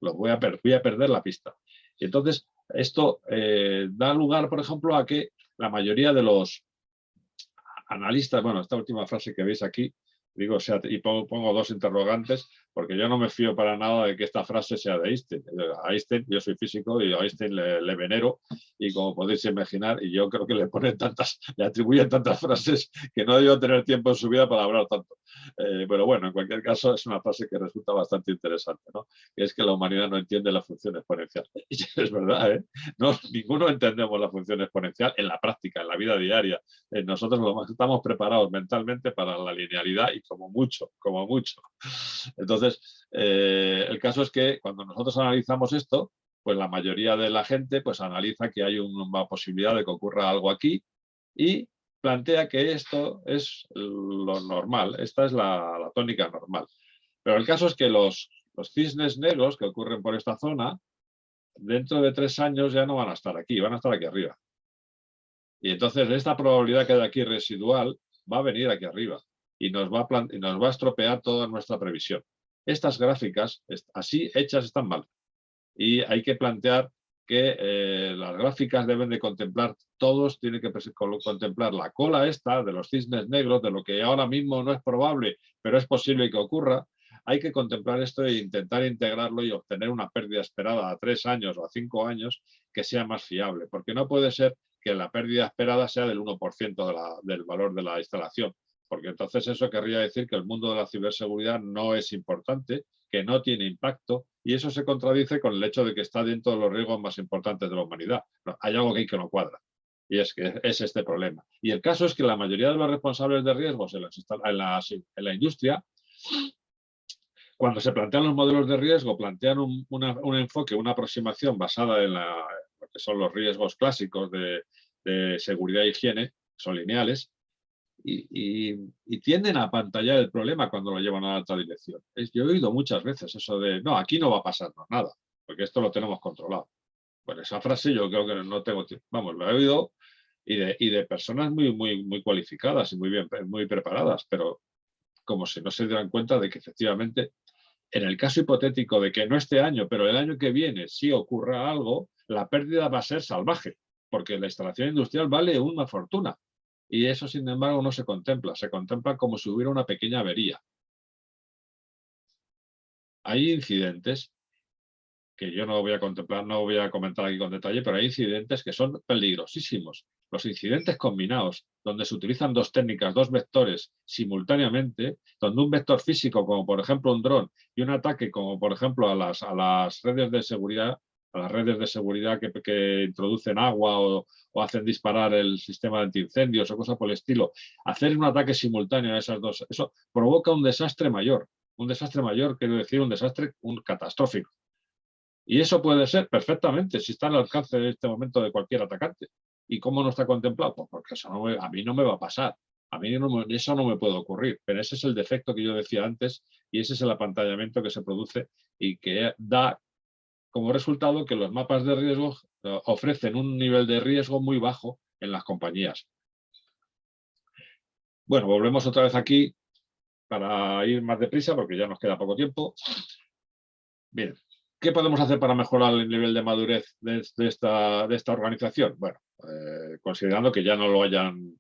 Voy a perder la pista. Y entonces, esto da lugar, por ejemplo, a que la mayoría de los analistas, bueno, esta última frase que veis aquí, digo, y pongo 2 interrogantes, porque yo no me fío para nada de que esta frase sea de Einstein. Einstein, yo soy físico y a Einstein le venero, y como podéis imaginar, y yo creo que le atribuyen tantas frases que no debió tener tiempo en su vida para hablar tanto. Pero bueno, en cualquier caso es una frase que resulta bastante interesante, ¿no? Que es que la humanidad no entiende la función exponencial. Y es verdad, ¿eh? No, ninguno entendemos la función exponencial en la práctica, en la vida diaria. Nosotros estamos preparados mentalmente para la linealidad y como mucho. Entonces, el caso es que cuando nosotros analizamos esto, pues la mayoría de la gente pues analiza que hay una posibilidad de que ocurra algo aquí y plantea que esto es lo normal, esta es la tónica normal. Pero el caso es que los cisnes negros que ocurren por esta zona, dentro de 3 años ya no van a estar aquí, van a estar aquí arriba. Y entonces esta probabilidad que hay aquí residual va a venir aquí arriba y nos va a estropear toda nuestra previsión. Estas gráficas, así hechas, están mal. Y hay que plantear que las gráficas deben de contemplar, todos tienen que contemplar la cola esta de los cisnes negros, de lo que ahora mismo no es probable, pero es posible que ocurra. Hay que contemplar esto e intentar integrarlo y obtener una pérdida esperada a 3 años o a 5 años que sea más fiable, porque no puede ser que la pérdida esperada sea del 1% del valor de la instalación, porque entonces eso querría decir que el mundo de la ciberseguridad no es importante que no tiene impacto, y eso se contradice con el hecho de que está dentro de los riesgos más importantes de la humanidad. No, hay algo que no cuadra, y es que es este problema. Y el caso es que la mayoría de los responsables de riesgos en la industria, cuando se plantean los modelos de riesgo, plantean un enfoque, una aproximación basada en lo que son los riesgos clásicos de seguridad e higiene, son lineales, y tienden a apantallar el problema cuando lo llevan a alta dirección. Yo he oído muchas veces eso de, no, aquí no va a pasarnos nada, porque esto lo tenemos controlado. Bueno, esa frase yo creo que no tengo tiempo. Vamos, lo he oído y de personas muy cualificadas y muy preparadas, pero como si no se dieran cuenta de que efectivamente, en el caso hipotético de que no este año, pero el año que viene sí ocurra algo, la pérdida va a ser salvaje, porque la instalación industrial vale una fortuna. Y eso, sin embargo, no se contempla como si hubiera una pequeña avería. Hay incidentes que yo no voy a contemplar, no voy a comentar aquí con detalle, pero hay incidentes que son peligrosísimos. Los incidentes combinados, donde se utilizan dos técnicas, dos vectores simultáneamente, donde un vector físico, como por ejemplo un dron, y un ataque, como por ejemplo a las redes de seguridad, que introducen agua o hacen disparar el sistema de antiincendios o cosas por el estilo, hacer un ataque simultáneo a esas dos, eso provoca un desastre mayor. Un desastre mayor quiere decir un desastre catastrófico. Y eso puede ser perfectamente, si está al alcance en este momento de cualquier atacante. ¿Y cómo no está contemplado? Pues porque eso a mí no me va a pasar. A mí eso no me puede ocurrir. Pero ese es el defecto que yo decía antes y ese es el apantallamiento que se produce y que da como resultado que los mapas de riesgo ofrecen un nivel de riesgo muy bajo en las compañías. Bueno, volvemos otra vez aquí para ir más deprisa porque ya nos queda poco tiempo. Bien. ¿Qué podemos hacer para mejorar el nivel de madurez de esta organización? Bueno, considerando que ya no lo hayan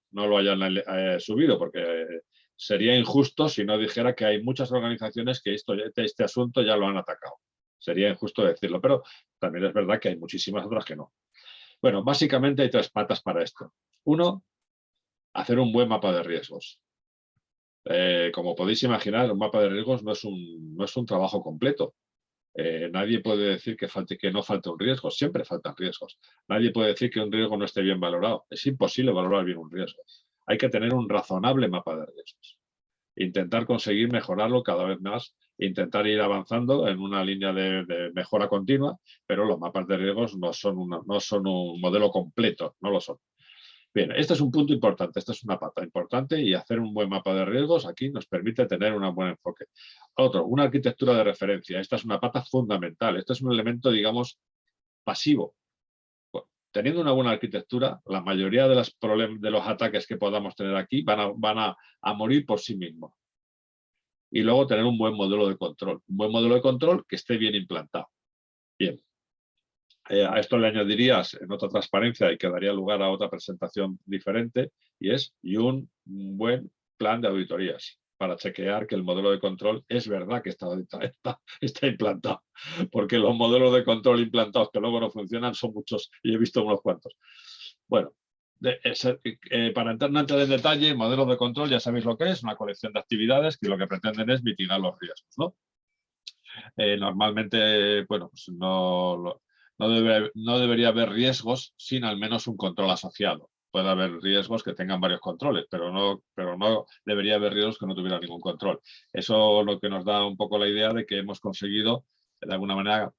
subido, porque sería injusto si no dijera que hay muchas organizaciones que este asunto ya lo han atacado. Sería injusto decirlo, pero también es verdad que hay muchísimas otras que no. Bueno, básicamente hay tres patas para esto. Uno, hacer un buen mapa de riesgos. Como podéis imaginar, un mapa de riesgos no es un trabajo completo. Nadie puede decir que no falte un riesgo, siempre faltan riesgos. Nadie puede decir que un riesgo no esté bien valorado. Es imposible valorar bien un riesgo. Hay que tener un razonable mapa de riesgos. Intentar conseguir mejorarlo cada vez más, intentar ir avanzando en una línea de mejora continua, pero los mapas de riesgos no son un modelo completo, no lo son. Bien, este es un punto importante, esta es una pata importante y hacer un buen mapa de riesgos aquí nos permite tener un buen enfoque. Otro, una arquitectura de referencia. Esta es una pata fundamental. Esto es un elemento, digamos, pasivo. Teniendo una buena arquitectura, la mayoría de los ataques que podamos tener aquí van a morir por sí mismos. Y luego tener un buen modelo de control. Un buen modelo de control que esté bien implantado. Bien. A esto le añadirías en otra transparencia y que daría lugar a otra presentación diferente, y un buen plan de auditorías para chequear que el modelo de control es verdad que está implantado, porque los modelos de control implantados que luego no funcionan son muchos y he visto unos cuantos. Bueno, para no entrar en detalle, modelos de control ya sabéis lo que es, una colección de actividades que lo que pretenden es mitigar los riesgos, ¿no? Normalmente, bueno, pues no debería haber riesgos sin al menos un control asociado. Puede haber riesgos que tengan varios controles, pero no debería haber riesgos que no tuvieran ningún control. Eso lo que nos da un poco la idea de que hemos conseguido, de alguna manera,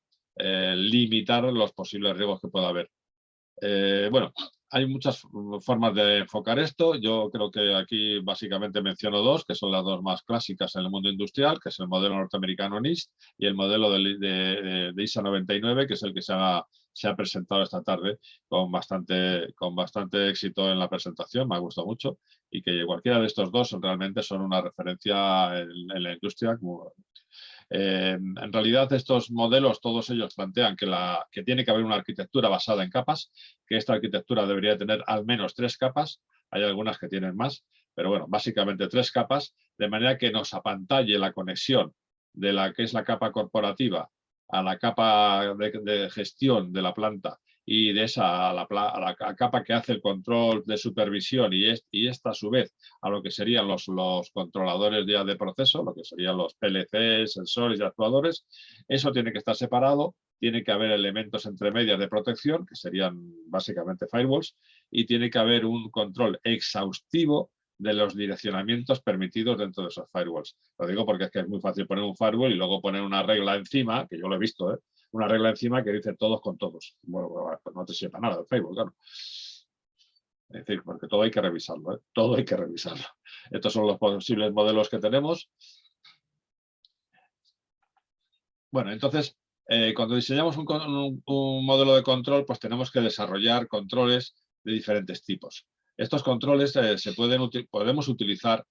limitar los posibles riesgos que pueda haber. Bueno, hay muchas formas de enfocar esto. Yo creo que aquí básicamente menciono dos, que son las dos más clásicas en el mundo industrial, que es el modelo norteamericano NIST y el modelo de ISA 99, que es el que se ha presentado esta tarde con bastante éxito en la presentación, me ha gustado mucho, y que cualquiera de estos dos realmente son una referencia en la industria. En realidad estos modelos, todos ellos plantean que tiene que haber una arquitectura basada en capas, que esta arquitectura debería tener al menos 3 capas, hay algunas que tienen más, pero bueno, básicamente 3 capas, de manera que nos apantalle la conexión de la que es la capa corporativa a la capa de gestión de la planta y de esa a la capa que hace el control de supervisión y esta a su vez a lo que serían los controladores ya de proceso, lo que serían los PLCs, sensores y actuadores, eso tiene que estar separado, tiene que haber elementos entre medias de protección, que serían básicamente firewalls, y tiene que haber un control exhaustivo de los direccionamientos permitidos dentro de esos firewalls. Lo digo porque es que es muy fácil poner un firewall y luego poner una regla encima, que yo lo he visto, una regla encima que dice todos con todos. Bueno, pues no te sirve nada el firewall, claro. Es decir, porque todo hay que revisarlo, todo hay que revisarlo. Estos son los posibles modelos que tenemos. Bueno, entonces, cuando diseñamos un modelo de control, pues tenemos que desarrollar controles de diferentes tipos. Estos controles podemos utilizar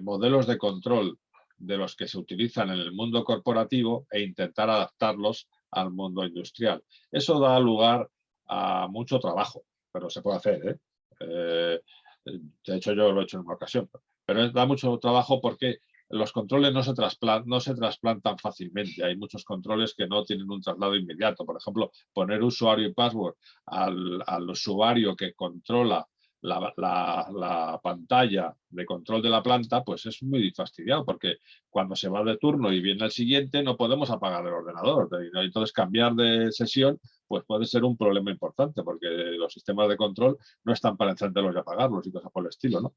modelos de control de los que se utilizan en el mundo corporativo e intentar adaptarlos al mundo industrial. Eso da lugar a mucho trabajo, pero se puede hacer. De hecho, yo lo he hecho en una ocasión, pero da mucho trabajo porque los controles no se trasplantan fácilmente. Hay muchos controles que no tienen un traslado inmediato. Por ejemplo, poner usuario y password al usuario que controla la pantalla de control de la planta, pues es muy fastidiado, porque cuando se va de turno y viene el siguiente, no podemos apagar el ordenador. Entonces, cambiar de sesión pues puede ser un problema importante, porque los sistemas de control no están para encenderlos y apagarlos y cosas por el estilo, ¿no?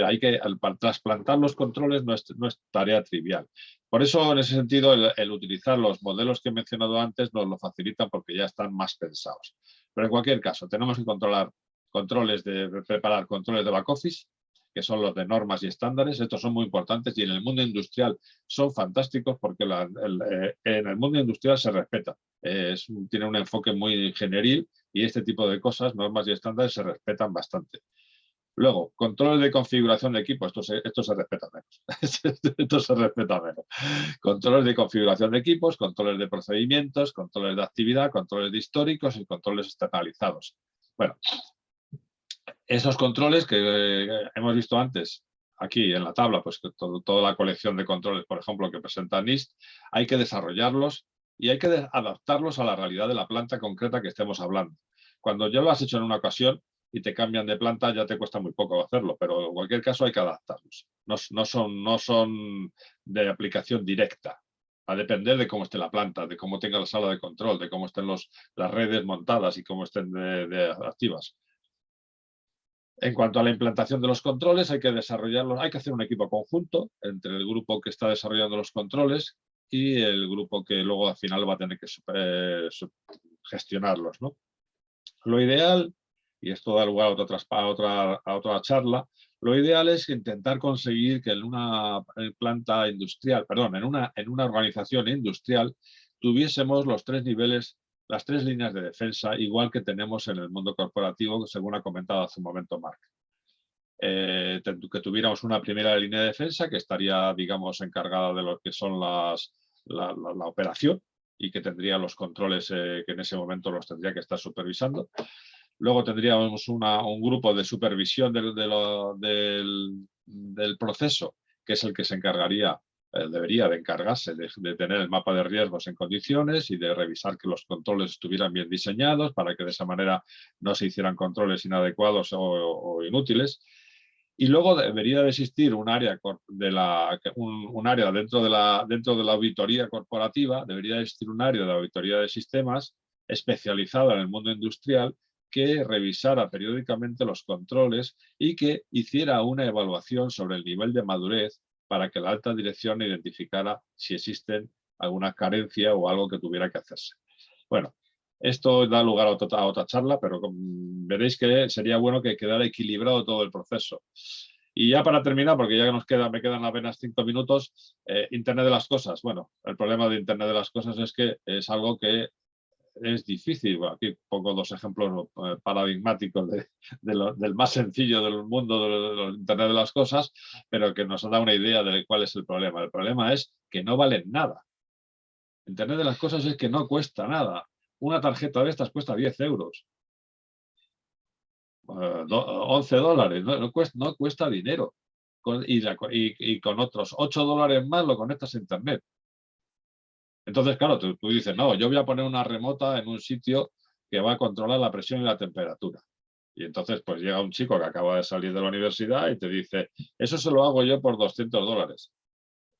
Hay que trasplantar los controles no es tarea trivial. Por eso, en ese sentido, el utilizar los modelos que he mencionado antes nos lo facilitan porque ya están más pensados. Pero en cualquier caso, tenemos que preparar controles de back office, que son los de normas y estándares. Estos son muy importantes y en el mundo industrial son fantásticos porque en el mundo industrial se respeta. Tiene un enfoque muy ingenieril y este tipo de cosas, normas y estándares, se respetan bastante. Luego, controles de configuración de equipo. Esto se respeta menos. Esto se respeta menos. Controles de configuración de equipos, controles de procedimientos, controles de actividad, controles de históricos y controles externalizados. Bueno, esos controles que hemos visto antes, aquí en la tabla, pues toda la colección de controles, por ejemplo, que presenta NIST, hay que desarrollarlos y hay que adaptarlos a la realidad de la planta concreta que estemos hablando. Cuando ya lo has hecho en una ocasión y te cambian de planta, ya te cuesta muy poco hacerlo, pero en cualquier caso hay que adaptarlos. No son de aplicación directa. Va a depender de cómo esté la planta, de cómo tenga la sala de control, de cómo estén las redes montadas y cómo estén activas. En cuanto a la implantación de los controles, hay que desarrollarlos, hay que hacer un equipo conjunto entre el grupo que está desarrollando los controles y el grupo que luego al final va a tener que gestionarlos, ¿no? Lo ideal, y esto da lugar a otra charla, lo ideal es intentar conseguir que en una planta industrial, perdón, en una organización industrial tuviésemos los tres niveles, las tres líneas de defensa, igual que tenemos en el mundo corporativo, según ha comentado hace un momento Marc. Que tuviéramos una primera línea de defensa que estaría, digamos, encargada de lo que son la operación y que tendría los controles que en ese momento los tendría que estar supervisando. Luego tendríamos un grupo de supervisión del proceso, que es el que se encargaría, debería de encargarse de tener el mapa de riesgos en condiciones y de revisar que los controles estuvieran bien diseñados para que de esa manera no se hicieran controles inadecuados o inútiles. Y luego debería de existir un área dentro de la auditoría corporativa, debería de existir un área de auditoría de sistemas especializada en el mundo industrial que revisara periódicamente los controles y que hiciera una evaluación sobre el nivel de madurez para que la alta dirección identificara si existen alguna carencia o algo que tuviera que hacerse. Bueno, esto da lugar a otra charla, pero veréis que sería bueno que quedara equilibrado todo el proceso. Y ya para terminar, porque ya me quedan apenas 5 minutos, Internet de las cosas. Bueno, el problema de Internet de las cosas es que es algo que es difícil. Bueno, aquí pongo dos ejemplos paradigmáticos del más sencillo del mundo del Internet de las cosas, pero que nos da una idea de cuál es el problema. El problema es que no valen nada. Internet de las cosas es que no cuesta nada. Una tarjeta de estas cuesta 10 euros. 11 dólares, no cuesta dinero. Y con otros 8 dólares más lo conectas a Internet. Entonces, claro, tú dices, no, yo voy a poner una remota en un sitio que va a controlar la presión y la temperatura. Y entonces pues llega un chico que acaba de salir de la universidad y te dice, eso se lo hago yo por $200.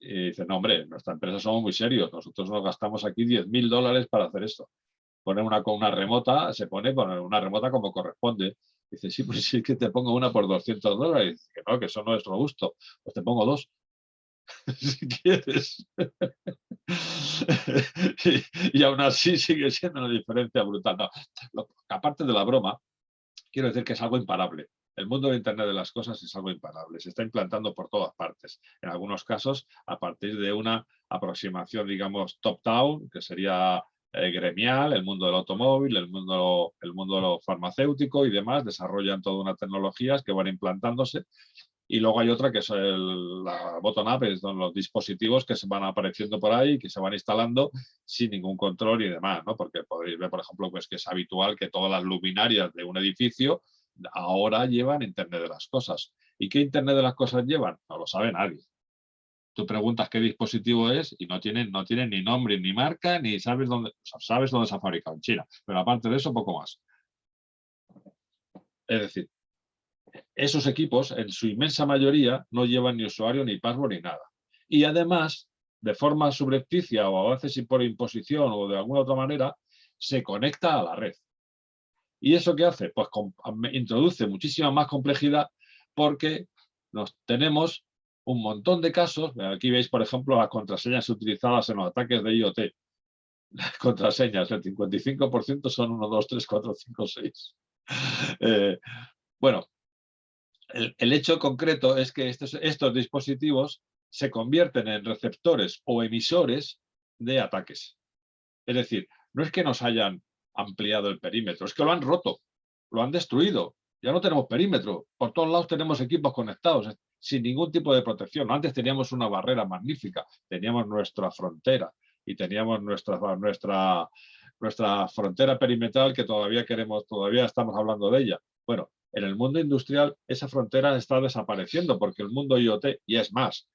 Y dice, no, hombre, nuestra empresa somos muy serios, nosotros nos gastamos aquí $10.000 para hacer esto. Poner con una remota, se pone con una remota como corresponde. Dice, sí, pues sí que te pongo una por $200. Y dice, que no, que eso no es robusto. Pues te pongo dos, si quieres. y aún así sigue siendo una diferencia brutal. No, aparte de la broma, quiero decir que es algo imparable. El mundo de Internet de las cosas es algo imparable. Se está implantando por todas partes. En algunos casos, a partir de una aproximación, digamos, top-down, que sería gremial, el mundo del automóvil, el mundo farmacéutico y demás, desarrollan toda una tecnologías que van implantándose. Y luego hay otra que es la bottom-up, es los dispositivos que se van apareciendo por ahí, que se van instalando sin ningún control y demás, ¿no? Porque podéis ver, por ejemplo, pues que es habitual que todas las luminarias de un edificio ahora llevan Internet de las cosas. ¿Y qué Internet de las cosas llevan? No lo sabe nadie. Tú preguntas qué dispositivo es y no tienen ni nombre, ni marca, ni sabes dónde se ha fabricado en China. Pero aparte de eso, poco más. Es decir, esos equipos, en su inmensa mayoría, no llevan ni usuario, ni password, ni nada. Y además, de forma subrepticia o a veces por imposición o de alguna otra manera, se conecta a la red. ¿Y eso qué hace? Pues introduce muchísima más complejidad porque tenemos un montón de casos. Aquí veis, por ejemplo, las contraseñas utilizadas en los ataques de IoT. Las contraseñas, el 55% son 1, 2, 3, 4, 5, 6. Bueno, el hecho concreto es que estos dispositivos se convierten en receptores o emisores de ataques. Es decir, no es que nos hayan ampliado el perímetro, es que lo han roto, lo han destruido. Ya no tenemos perímetro, por todos lados tenemos equipos conectados, sin ningún tipo de protección. Antes teníamos una barrera magnífica, teníamos nuestra frontera y teníamos nuestra frontera perimetral que todavía estamos hablando de ella. Bueno, en el mundo industrial esa frontera está desapareciendo porque el mundo IoT, y es más,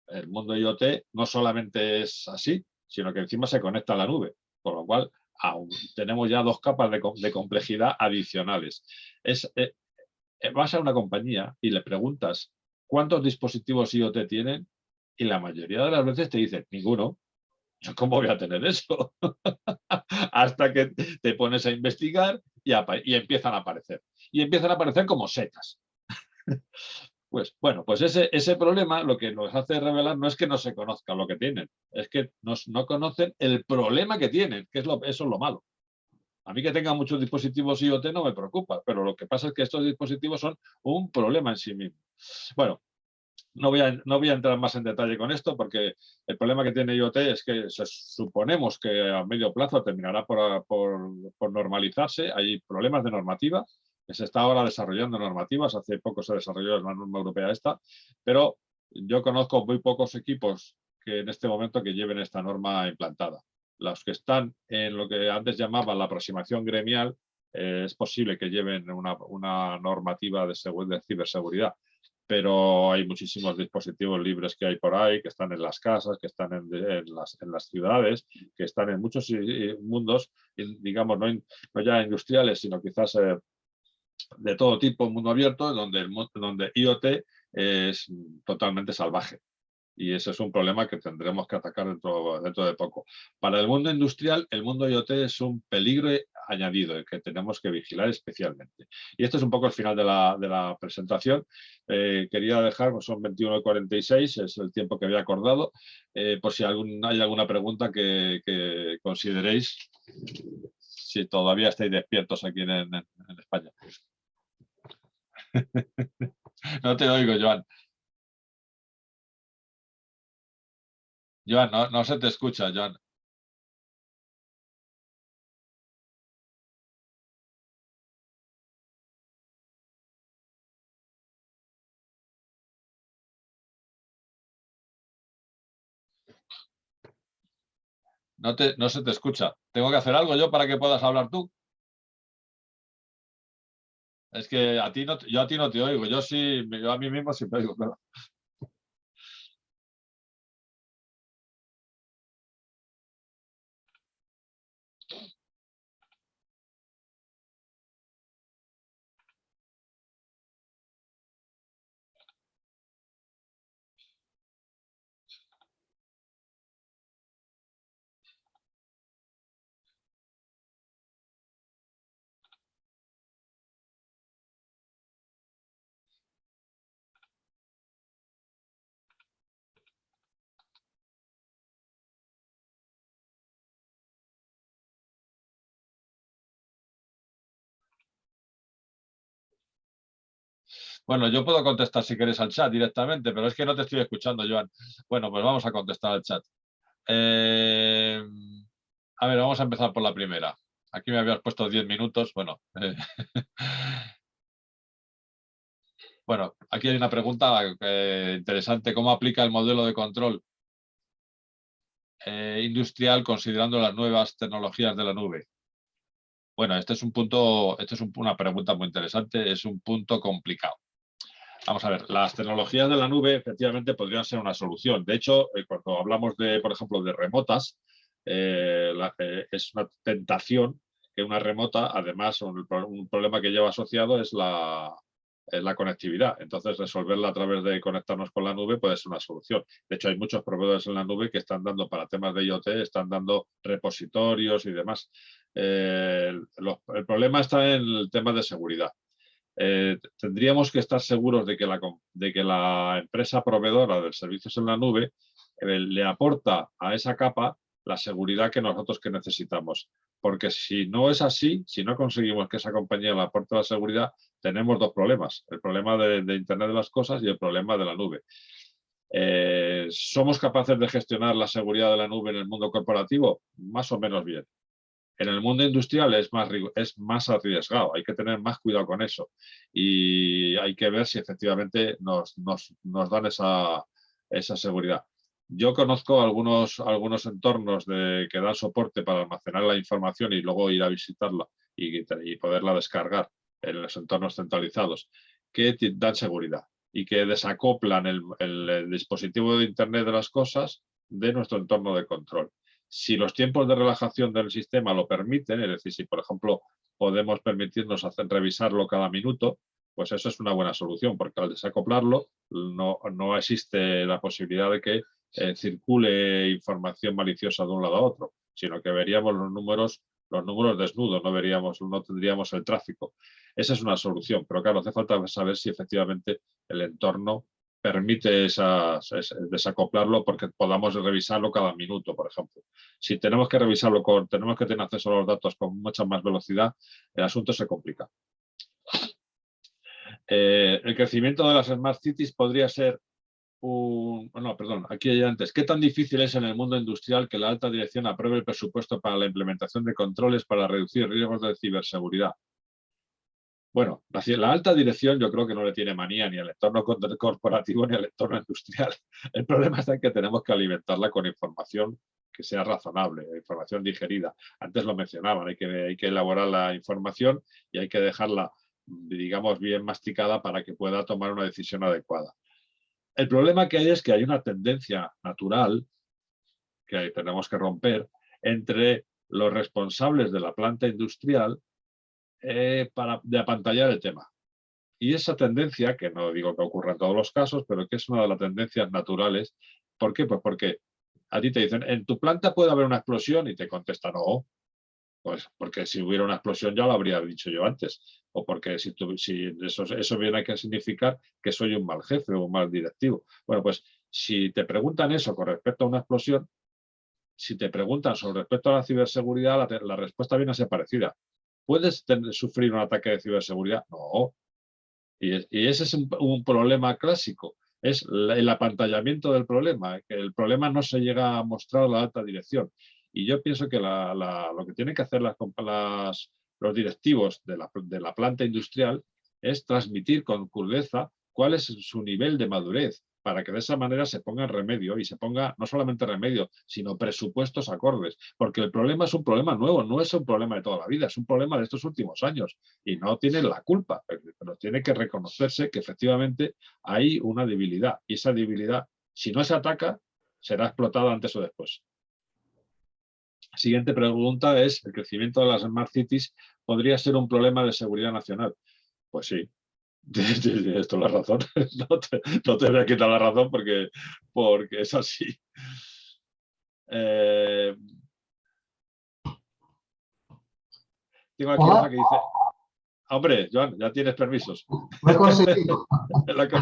el mundo IoT no solamente es así, sino que encima se conecta a la nube, con lo cual aún tenemos ya dos capas de complejidad adicionales. Vas a una compañía y le preguntas cuántos dispositivos IoT tienen y la mayoría de las veces te dicen ninguno. ¿Yo cómo voy a tener eso? Hasta que te pones a investigar y empiezan a aparecer. Y empiezan a aparecer como setas. Pues bueno, pues ese problema lo que nos hace revelar no es que no se conozca lo que tienen, es que no conocen el problema que tienen, que eso es lo malo. A mí que tengan muchos dispositivos IoT no me preocupa, pero lo que pasa es que estos dispositivos son un problema en sí mismo. Bueno, no voy a entrar más en detalle con esto porque el problema que tiene IoT es que suponemos que a medio plazo terminará por normalizarse. Hay problemas de normativa, que se está ahora desarrollando normativas. Hace poco se desarrolló la norma europea esta, pero yo conozco muy pocos equipos que en este momento que lleven esta norma implantada. Los que están en lo que antes llamaban la aproximación gremial, es posible que lleven una normativa de ciberseguridad, pero hay muchísimos dispositivos libres que hay por ahí, que están en las casas, que están en las ciudades, que están en muchos mundos, digamos, no ya industriales, sino quizás de todo tipo, mundo abierto, donde IoT es totalmente salvaje. Y ese es un problema que tendremos que atacar dentro de poco. Para el mundo industrial, el mundo IoT es un peligro añadido que tenemos que vigilar especialmente. Y este es un poco el final de la presentación. Quería dejar, pues son 21:46, es el tiempo que había acordado, por si hay alguna pregunta que consideréis, si todavía estáis despiertos aquí en España. No te oigo, Joan. Joan, no se te escucha, Joan. No se te escucha. ¿Tengo que hacer algo yo para que puedas hablar tú? Es que yo a ti no te oigo. Yo a mí mismo sí me oigo, pero... Bueno, yo puedo contestar si queréis al chat directamente, pero es que no te estoy escuchando, Joan. Bueno, pues vamos a contestar al chat. A ver, vamos a empezar por la primera. Aquí me habías puesto 10 minutos. Bueno, bueno, aquí hay una pregunta interesante. ¿Cómo aplica el modelo de control industrial considerando las nuevas tecnologías de la nube? Bueno, este es un punto, una pregunta muy interesante, es un punto complicado. Vamos a ver, las tecnologías de la nube efectivamente podrían ser una solución. De hecho, cuando hablamos de, por ejemplo, de remotas, es una tentación que una remota, además, un problema que lleva asociado es la conectividad. Entonces, resolverla a través de conectarnos con la nube puede ser una solución. De hecho, hay muchos proveedores en la nube que están dando para temas de IoT, están dando repositorios y demás. El problema está en el tema de seguridad. Tendríamos que estar seguros de que la empresa proveedora de servicios en la nube le aporta a esa capa la seguridad que nosotros necesitamos. Porque si no es así, si no conseguimos que esa compañía le aporte la seguridad, tenemos dos problemas. El problema de Internet de las cosas y el problema de la nube. ¿Somos capaces de gestionar la seguridad de la nube en el mundo corporativo? Más o menos bien. En el mundo industrial es más arriesgado, hay que tener más cuidado con eso y hay que ver si efectivamente nos dan esa seguridad. Yo conozco algunos entornos que dan soporte para almacenar la información y luego ir a visitarla y poderla descargar en los entornos centralizados, que dan seguridad y que desacoplan el dispositivo de Internet de las cosas de nuestro entorno de control. Si los tiempos de relajación del sistema lo permiten, es decir, si por ejemplo podemos permitirnos revisarlo cada minuto, pues eso es una buena solución, porque al desacoplarlo no existe la posibilidad de que circule información maliciosa de un lado a otro, sino que veríamos los números desnudos, no tendríamos el tráfico. Esa es una solución, pero claro, hace falta saber si efectivamente el entorno permite desacoplarlo porque podamos revisarlo cada minuto, por ejemplo. Si tenemos que revisarlo, tenemos que tener acceso a los datos con mucha más velocidad, el asunto se complica. El crecimiento de las Smart Cities podría ser aquí hay antes. ¿Qué tan difícil es en el mundo industrial que la alta dirección apruebe el presupuesto para la implementación de controles para reducir riesgos de ciberseguridad? Bueno, la alta dirección yo creo que no le tiene manía ni al entorno corporativo ni al entorno industrial. El problema está en que tenemos que alimentarla con información que sea razonable, información digerida. Antes lo mencionaban, hay que elaborar la información y hay que dejarla, digamos, bien masticada para que pueda tomar una decisión adecuada. El problema que hay es que hay una tendencia natural que tenemos que romper entre los responsables de la planta industrial de apantallar el tema. Y esa tendencia, que no digo que ocurra en todos los casos, pero que es una de las tendencias naturales. ¿Por qué? Pues porque a ti te dicen, en tu planta puede haber una explosión y te contesta no. Pues porque si hubiera una explosión ya lo habría dicho yo antes. O porque si eso viene a significar que soy un mal jefe o un mal directivo. Bueno, pues si te preguntan eso con respecto a una explosión, si te preguntan sobre respecto a la ciberseguridad, la respuesta viene a ser parecida. ¿Puedes sufrir un ataque de ciberseguridad? No. Y ese es un problema clásico. Es el apantallamiento del problema, que el problema no se llega a mostrar a la alta dirección. Y yo pienso que lo que tienen que hacer los directivos de la planta industrial es transmitir con crudeza cuál es su nivel de madurez, para que de esa manera se ponga en remedio y se ponga no solamente remedio, sino presupuestos acordes. Porque el problema es un problema nuevo, no es un problema de toda la vida, es un problema de estos últimos años y no tienen la culpa, pero tiene que reconocerse que efectivamente hay una debilidad y esa debilidad, si no se ataca, será explotada antes o después. Siguiente pregunta es, ¿el crecimiento de las Smart Cities podría ser un problema de seguridad nacional? Pues sí, tienes toda la razón. No te voy a quitar la razón porque es así. Tengo aquí una que dice... Hombre, Joan, ya tienes permisos. Lo he conseguido.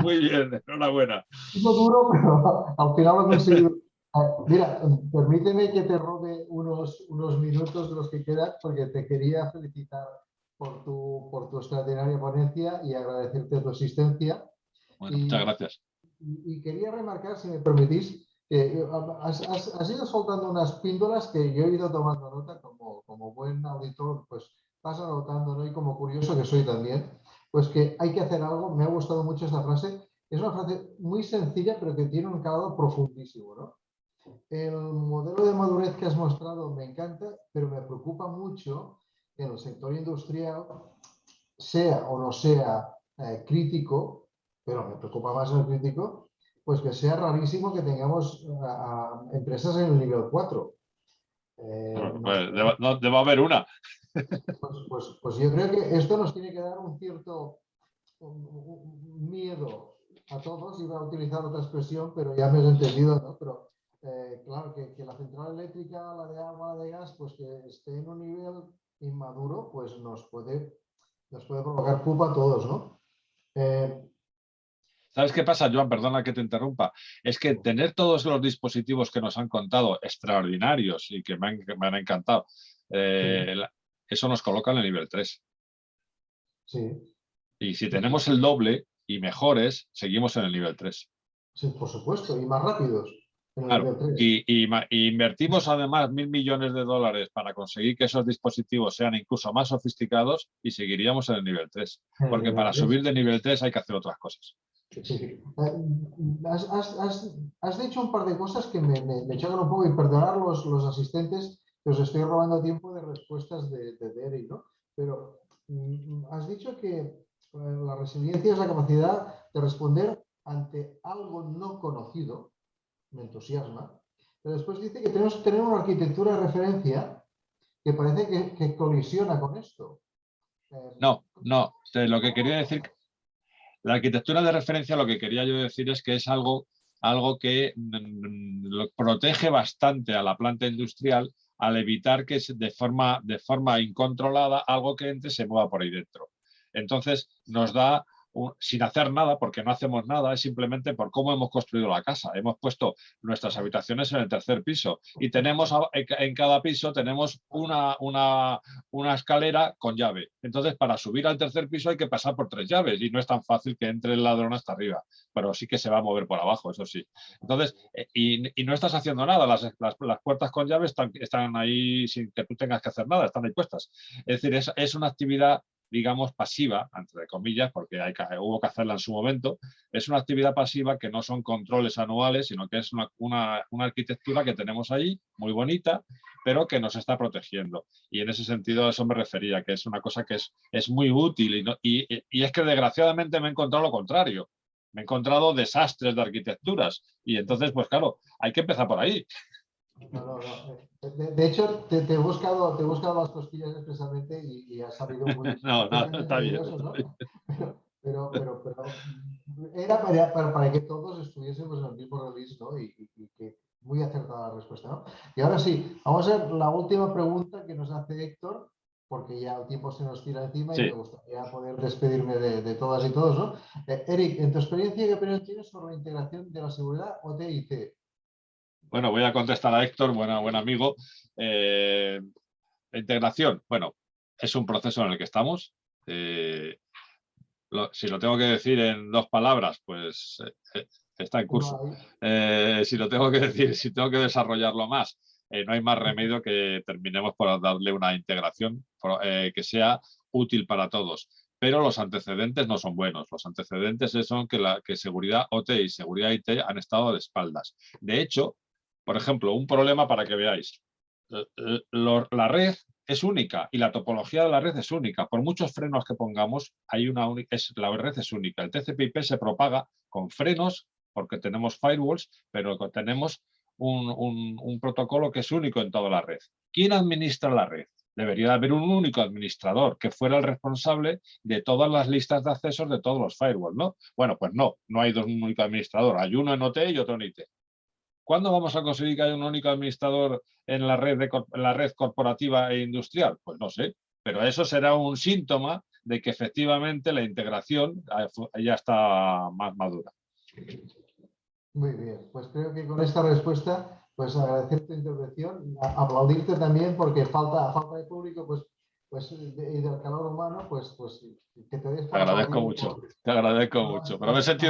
Muy bien, enhorabuena. Un poco duro, pero al final lo he conseguido. Mira, permíteme que te robe unos minutos de los que quedan porque te quería felicitar por tu extraordinaria ponencia y agradecerte tu asistencia. Bueno, muchas gracias. Y quería remarcar, si me permitís, que has ido soltando unas píndolas que yo he ido tomando nota como buen auditor, pues vas anotando, ¿no? Y como curioso que soy también, pues que hay que hacer algo. Me ha gustado mucho esta frase. Es una frase muy sencilla, pero que tiene un calado profundísimo, ¿no? El modelo de madurez que has mostrado me encanta, pero me preocupa mucho que en el sector industrial, sea o no sea crítico, pero me preocupa más el crítico, pues que sea rarísimo que tengamos empresas en el nivel 4. Pues debe haber una. Pues yo creo que esto nos tiene que dar un cierto miedo a todos. Iba a utilizar otra expresión, pero ya me has entendido, ¿no? Pero claro, que la central eléctrica, la de agua, la de gas, pues que esté en un nivel inmaduro, pues nos puede provocar culpa a todos, ¿no? ¿Sabes qué pasa, Joan? Perdona que te interrumpa. Es que tener todos los dispositivos que nos han contado, extraordinarios y que me han encantado, eso nos coloca en el nivel 3. Sí. Y si tenemos el doble y mejores, seguimos en el nivel 3. Sí, por supuesto, y más rápidos en el Claro, nivel 3. y invertimos además 1.000 millones de dólares para conseguir que esos dispositivos sean incluso más sofisticados y seguiríamos en el nivel 3. Porque para subir de nivel 3 hay que hacer otras cosas. Sí. Has dicho un par de cosas que me chocan un poco, y perdonar los asistentes que os estoy robando tiempo de respuestas de Eric, ¿no? Pero has dicho que la resiliencia es la capacidad de responder ante algo no conocido. Me entusiasma. Pero después dice que tenemos que tener una arquitectura de referencia que parece que colisiona con esto. No. Lo que quería decir, la arquitectura de referencia, lo que quería yo decir es que es algo que protege bastante a la planta industrial al evitar que de forma incontrolada algo que entre se mueva por ahí dentro. Entonces nos da, sin hacer nada, porque no hacemos nada, es simplemente por cómo hemos construido la casa. Hemos puesto nuestras habitaciones en el tercer piso y tenemos en cada piso tenemos una escalera con llave. Entonces, para subir al tercer piso hay que pasar por 3 llaves y no es tan fácil que entre el ladrón hasta arriba, pero sí que se va a mover por abajo, eso sí. Entonces, y no estás haciendo nada, las puertas con llaves están ahí sin que tú tengas que hacer nada, están ahí puestas. Es decir, es una actividad, digamos, pasiva, entre comillas, porque hubo que hacerla en su momento. Es una actividad pasiva que no son controles anuales, sino que es una arquitectura que tenemos ahí, muy bonita, pero que nos está protegiendo. Y en ese sentido a eso me refería, que es una cosa que es muy útil. Y es que desgraciadamente me he encontrado lo contrario. Me he encontrado desastres de arquitecturas. Y entonces, pues claro, hay que empezar por ahí. No. De hecho, te he buscado las costillas expresamente y has sabido muy No, está bien. eso, ¿no? Pero era para que todos estuviésemos en el mismo release, ¿no? Y que muy acertada la respuesta, ¿no? Y ahora sí, vamos a ver la última pregunta que nos hace Héctor, porque ya el tiempo se nos tira encima y me gustaría poder despedirme de todas y todos, ¿no? Eric, en tu experiencia, ¿qué opinión tienes sobre la integración de la seguridad OT y IT? Bueno, voy a contestar a Héctor, buen amigo. La integración, bueno, es un proceso en el que estamos. Si lo tengo que decir en 2 palabras, pues está en curso. Si lo tengo que decir, si tengo que desarrollarlo más, no hay más remedio que terminemos por darle una integración que sea útil para todos. Pero los antecedentes no son buenos. Los antecedentes son que seguridad OT y seguridad IT han estado de espaldas. De hecho, por ejemplo, un problema para que veáis. La red es única y la topología de la red es única. Por muchos frenos que pongamos, la red es única. El TCP/IP se propaga con frenos porque tenemos firewalls, pero tenemos un protocolo que es único en toda la red. ¿Quién administra la red? Debería haber un único administrador que fuera el responsable de todas las listas de accesos de todos los firewalls, ¿no? Bueno, pues no hay un único administrador. Hay uno en OT y otro en IT. ¿Cuándo vamos a conseguir que haya un único administrador en la red corporativa e industrial? Pues no sé, pero eso será un síntoma de que efectivamente la integración ya está más madura. Muy bien, pues creo que con esta respuesta, pues agradecer tu intervención, aplaudirte también porque a falta de público, pues pues, y del calor humano, pues que te des Te agradezco mucho, pero me he sentido